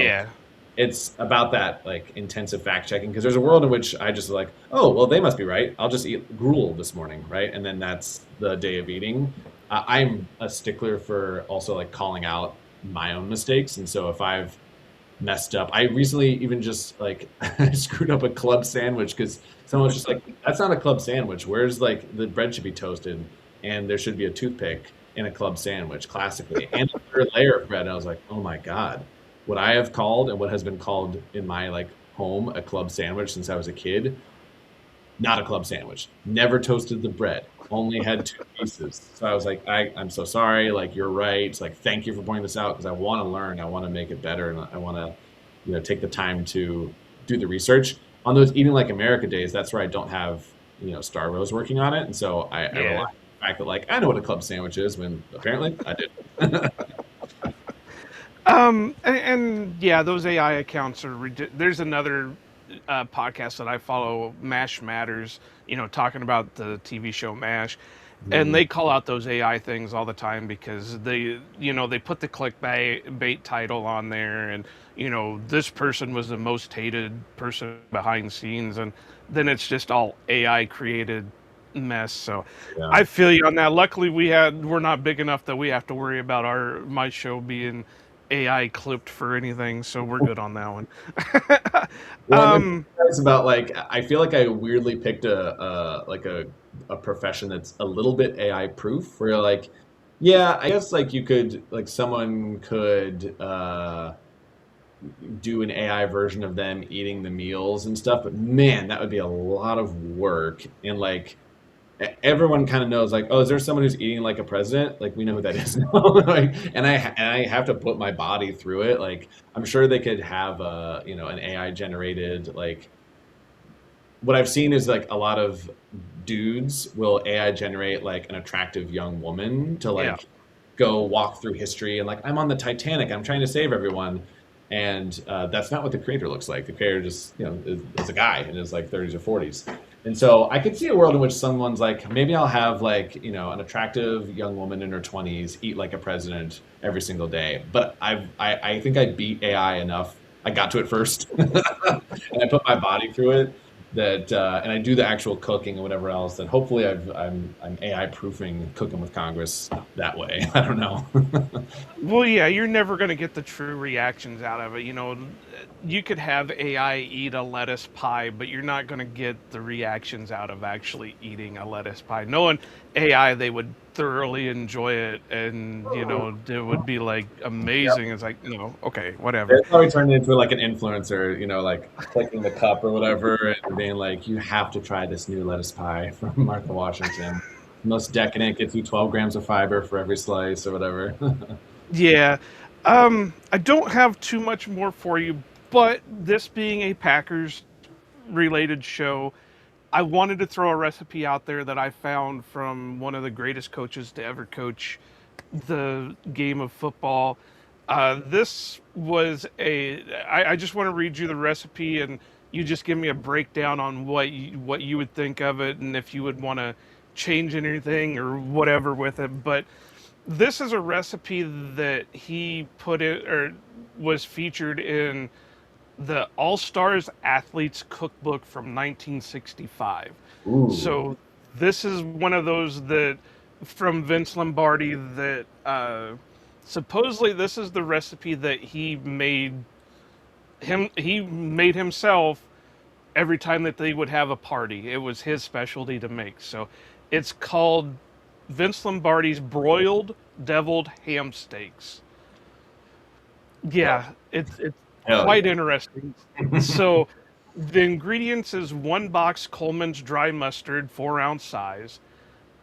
it's about that like intensive fact checking, because there's a world in which I just like, oh, well, they must be right. I'll just eat gruel this morning, right? And then that's the day of eating. I'm a stickler for also like calling out my own mistakes. And so if I've messed up, I recently even just like I screwed up a club sandwich because someone was just like, that's not a club sandwich. Where's like the bread should be toasted and there should be a toothpick in a club sandwich classically, and a third layer of bread. And I was like, oh my God, what I have called and what has been called in my like home a club sandwich since I was a kid, not a club sandwich. Never toasted the bread, only had 2 pieces. So I was like, I'm so sorry. Like, you're right. It's like, thank you for pointing this out, because I want to learn. I want to make it better. And I want to, take the time to do the research. On those Eating Like America days, that's where I don't have, Star Rose working on it. And so I rely on the fact that, like, I know what a club sandwich is, when apparently I did. And yeah, those AI accounts are there's another podcast that I follow, Mash Matters, talking about the TV show MASH, and they call out those AI things all the time because they put the clickbait title on there, and this person was the most hated person behind scenes, and then it's just all AI created mess. So I feel you on that. Luckily we're not big enough that we have to worry about my show being AI clipped for anything, so we're good on that one. It's about like, I feel like I weirdly picked a profession that's a little bit AI proof, where you're like, yeah, I guess like you could, like someone could do an AI version of them eating the meals and stuff, but man, that would be a lot of work. And like everyone kind of knows, like, oh, is there someone who's eating like a president? Like, we know who that is now. Like, and I have to put my body through it. Like, I'm sure they could have an AI generated, like, what I've seen is like a lot of dudes will AI generate like an attractive young woman to like go walk through history, and like, I'm on the Titanic, I'm trying to save everyone. And that's not what the creator looks like. The creator just, is a guy in his like 30s or 40s. And so I could see a world in which someone's like, maybe I'll have like, an attractive young woman in her 20s eat like a president every single day. But I think I beat AI enough. I got to it first, and I put my body through it. And I do the actual cooking and whatever else. That hopefully I'm AI proofing cooking with Congress that way. I don't know. Well, yeah, you're never going to get the true reactions out of it. You could have AI eat a lettuce pie, but you're not going to get the reactions out of actually eating a lettuce pie. Knowing AI, they would thoroughly enjoy it, and it would be like amazing. It's like, okay, whatever. It's probably turned into like an influencer, like clicking the cup or whatever, and being like, "You have to try this new lettuce pie from Martha Washington. Most decadent, gets you 12 grams of fiber for every slice or whatever." Yeah. I don't have too much more for you, but this being a Packers related show, I wanted to throw a recipe out there that I found from one of the greatest coaches to ever coach the game of football. This was I just want to read you the recipe, and you just give me a breakdown on what you would think of it, and if you would want to change anything or whatever with it. But this is a recipe that he put it or was featured in the All Stars Athletes Cookbook from 1965. Ooh. So this is one of those that from Vince Lombardi that supposedly this is the recipe that he made himself every time that they would have a party. It was his specialty to make. So it's called Vince Lombardi's broiled deviled ham steaks. Yeah, it's quite interesting. So the ingredients is 1 box Coleman's dry mustard, 4-ounce size,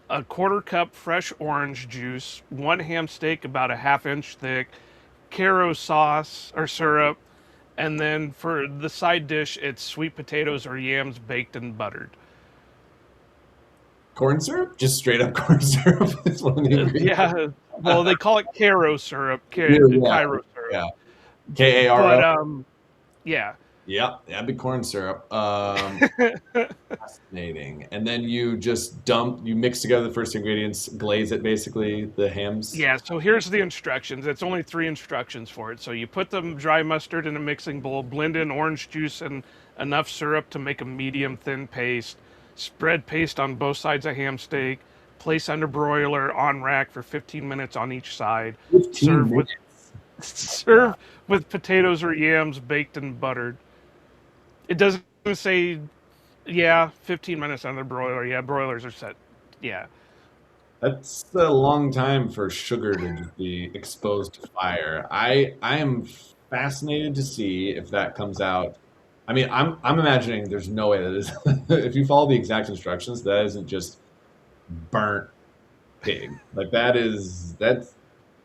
a 1/4 cup fresh orange juice, 1 ham steak about a 1/2 inch thick, Caro sauce or syrup, and then for the side dish, it's sweet potatoes or yams baked and buttered. Corn syrup? Just straight up corn syrup is one of the ingredients. Yeah, well, they call it Caro syrup, Yeah, Cairo syrup. yeah. Karo. But yeah. Yeah, that'd be corn syrup. Fascinating. And then you just you mix together the first ingredients, glaze it basically, the hams. Yeah, so here's the instructions. It's only 3 instructions for it. So you put the dry mustard in a mixing bowl, blend in orange juice and enough syrup to make a medium thin paste. Spread paste on both sides of ham steak. Place under broiler on rack for 15 minutes on each side. 15 minutes. Serve with potatoes or yams baked and buttered. It doesn't say, 15 minutes on the broiler. Yeah, broilers are set. Yeah. That's a long time for sugar to be exposed to fire. I am fascinated to see if that comes out. I mean, I'm imagining there's no way that is. If you follow the exact instructions, that isn't just burnt pig. Like that's.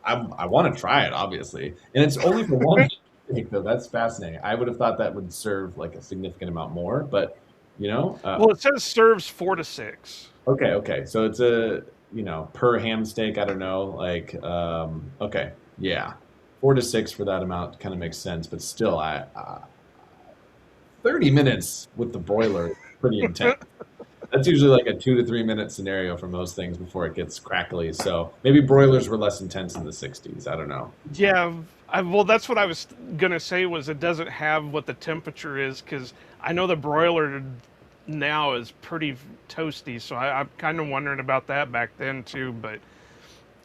I want to try it, obviously, and it's only for one pig though. That's fascinating. I would have thought that would serve like a significant amount more, but well, it says serves 4 to 6. Okay. So it's per ham steak. I don't know. Like, okay, yeah, 4 to 6 for that amount kind of makes sense, but still, 30 minutes with the broiler is pretty intense. That's usually like a 2 to 3 minute scenario for most things before it gets crackly. So maybe broilers were less intense in the 60s. I don't know. Yeah, well, that's what I was gonna say. Was it doesn't have what the temperature is, because I know the broiler now is pretty toasty, so I'm kind of wondering about that back then too. But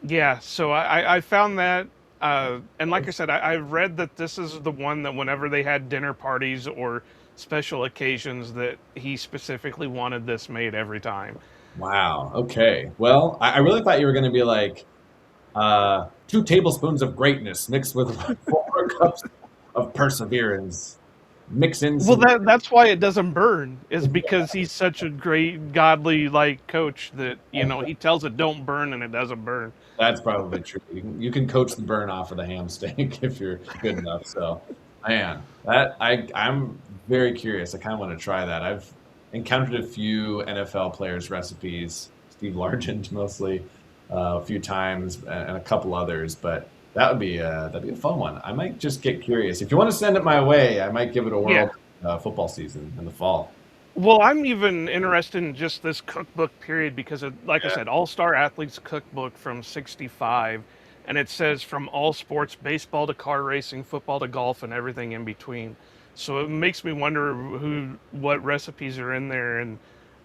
yeah, so I found that, and like I said, I read that this is the one that whenever they had dinner parties or special occasions, that he specifically wanted this made every time. Wow. Okay. Well, I really thought you were going to be like 2 tablespoons of greatness mixed with 4 cups of perseverance. Mix in some. Well, that's why it doesn't burn, is because he's such a great godly coach that he tells it don't burn and it doesn't burn. That's probably true. You can coach the burn off of the ham steak if you're good enough. So, man, I'm very curious. I kind of want to try that. I've encountered a few NFL players' recipes, Steve Largent mostly, a few times, and a couple others. But that'd be a fun one. I might just get curious. If you want to send it my way, I might give it a whirl. Football season in the fall. Well, I'm even interested in just this cookbook period because, like I Yeah. said, All Star Athletes Cookbook from '65, and it says from all sports, baseball to car racing, football to golf, and everything in between. So it makes me wonder what recipes are in there, and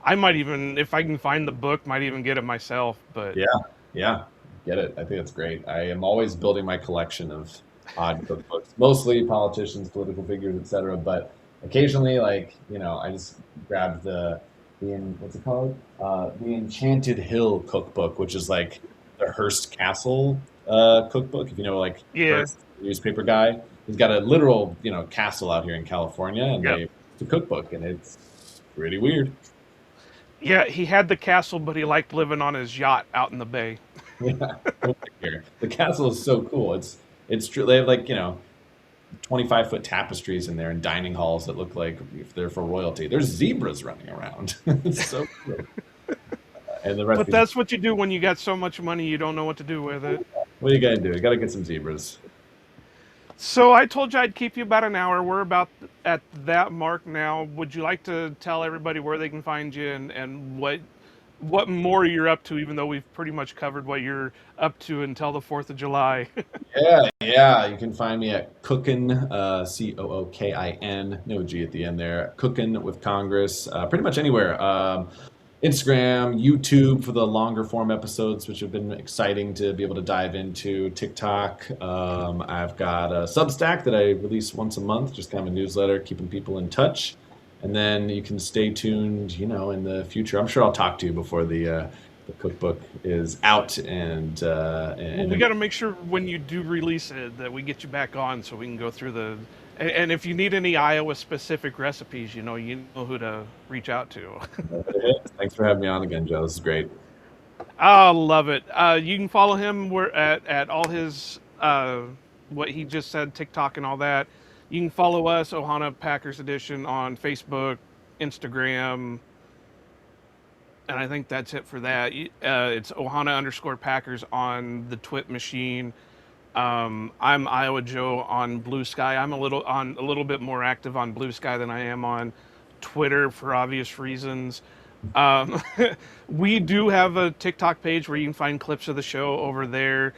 I might even, if I can find the book, might even get it myself. But Yeah, yeah, get it. I think it's great. I am always building my collection of odd cookbooks, mostly politicians, political figures, etc. But occasionally, like I just grabbed what's it called? The Enchanted Hill cookbook, which is like the Hearst Castle cookbook. If you know, like yeah, Hearst, the newspaper guy, he's got a literal castle out here in California, and yep. it's a cookbook, and it's pretty weird. Yeah, he had the castle, but he liked living on his yacht out in the bay. Yeah, over here. The castle is so cool. It's true. They have 25-foot tapestries in there and dining halls that look like if they're for royalty. There's zebras running around. It's so cool. And the But recipes. that's what you do when you got so much money you don't know what to do with it. What are you gonna do? You gotta get some zebras. So I told you I'd keep you about an hour. We're about at that mark now. Would you like to tell everybody where they can find you and what more you're up to, even though we've pretty much covered what you're up to until the 4th of July? Yeah, yeah. You can find me at Cookin, Cookin, no G at the end there. Cookin with Congress, pretty much anywhere. Instagram, YouTube for the longer form episodes, which have been exciting to be able to dive into. TikTok. I've got a Substack that I release once a month, just kind of a newsletter, keeping people in touch. And then you can stay tuned, in the future. I'm sure I'll talk to you before the cookbook is out Well, we and got to make sure when you do release it that we get you back on so we can go through and if you need any Iowa specific recipes, you know who to reach out to. thanks for having me on again, Joe. This is great. I love it. You can follow him at all his what he just said, TikTok and all that. You can follow us, Ohana Packers Edition, on Facebook, Instagram, and I think that's it for that. It's Ohana_Packers on the Twit machine. I'm Iowa Joe on Blue Sky. I'm a little bit more active on Blue Sky than I am on Twitter for obvious reasons. Um, we do have a TikTok page where you can find clips of the show over there.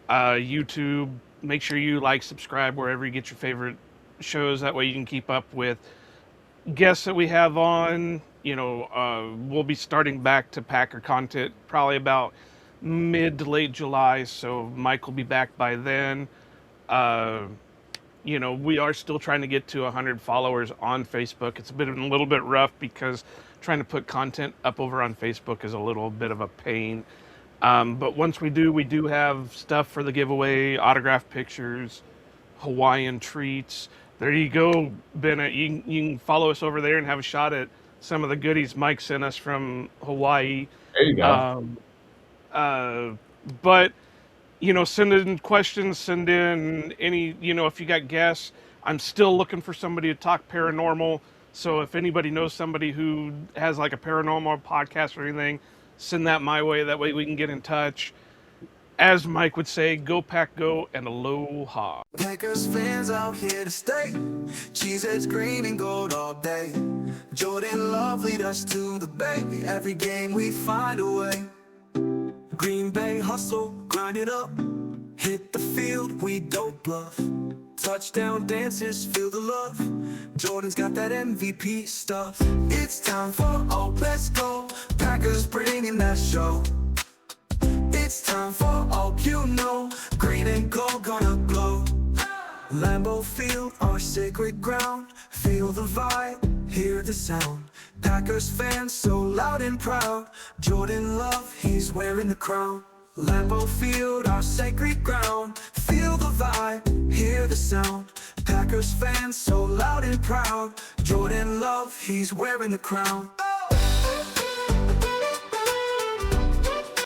YouTube, make sure you subscribe wherever you get your favorite shows. That way you can keep up with guests that we have on. We'll be starting back to Packer content probably about mid to late July, so Mike will be back by then. Uh, we are still trying to get to 100 followers on Facebook. It's been a little bit rough because trying to put content up over on Facebook is a little bit of a pain. But once we do have stuff for the giveaway, autographed pictures, Hawaiian treats. There you go, Bennett. You can follow us over there and have a shot at some of the goodies Mike sent us from Hawaii. There you go. But send in questions, send in any, if you got guests. I'm still looking for somebody to talk paranormal. So if anybody knows somebody who has a paranormal podcast or anything, send that my way. That way we can get in touch. As Mike would say, go Pack Go and aloha. Packers fans out here to stay. Cheeseheads green and gold all day. Jordan Love lead us to the bay. Every game we find a way. Green Bay hustle, grind it up. Hit the field, we don't bluff. Touchdown dances, feel the love. Jordan's got that MVP stuff. It's time for let's go. Packers bringing that show. It's time for green and gold gonna glow. Lambeau Field, our sacred ground. Feel the vibe, hear the sound. Packers fans so loud and proud. Jordan Love, he's wearing the crown. Lambeau Field, our sacred ground. Feel the vibe, hear the sound. Packers fans so loud and proud. Jordan Love, he's wearing the crown.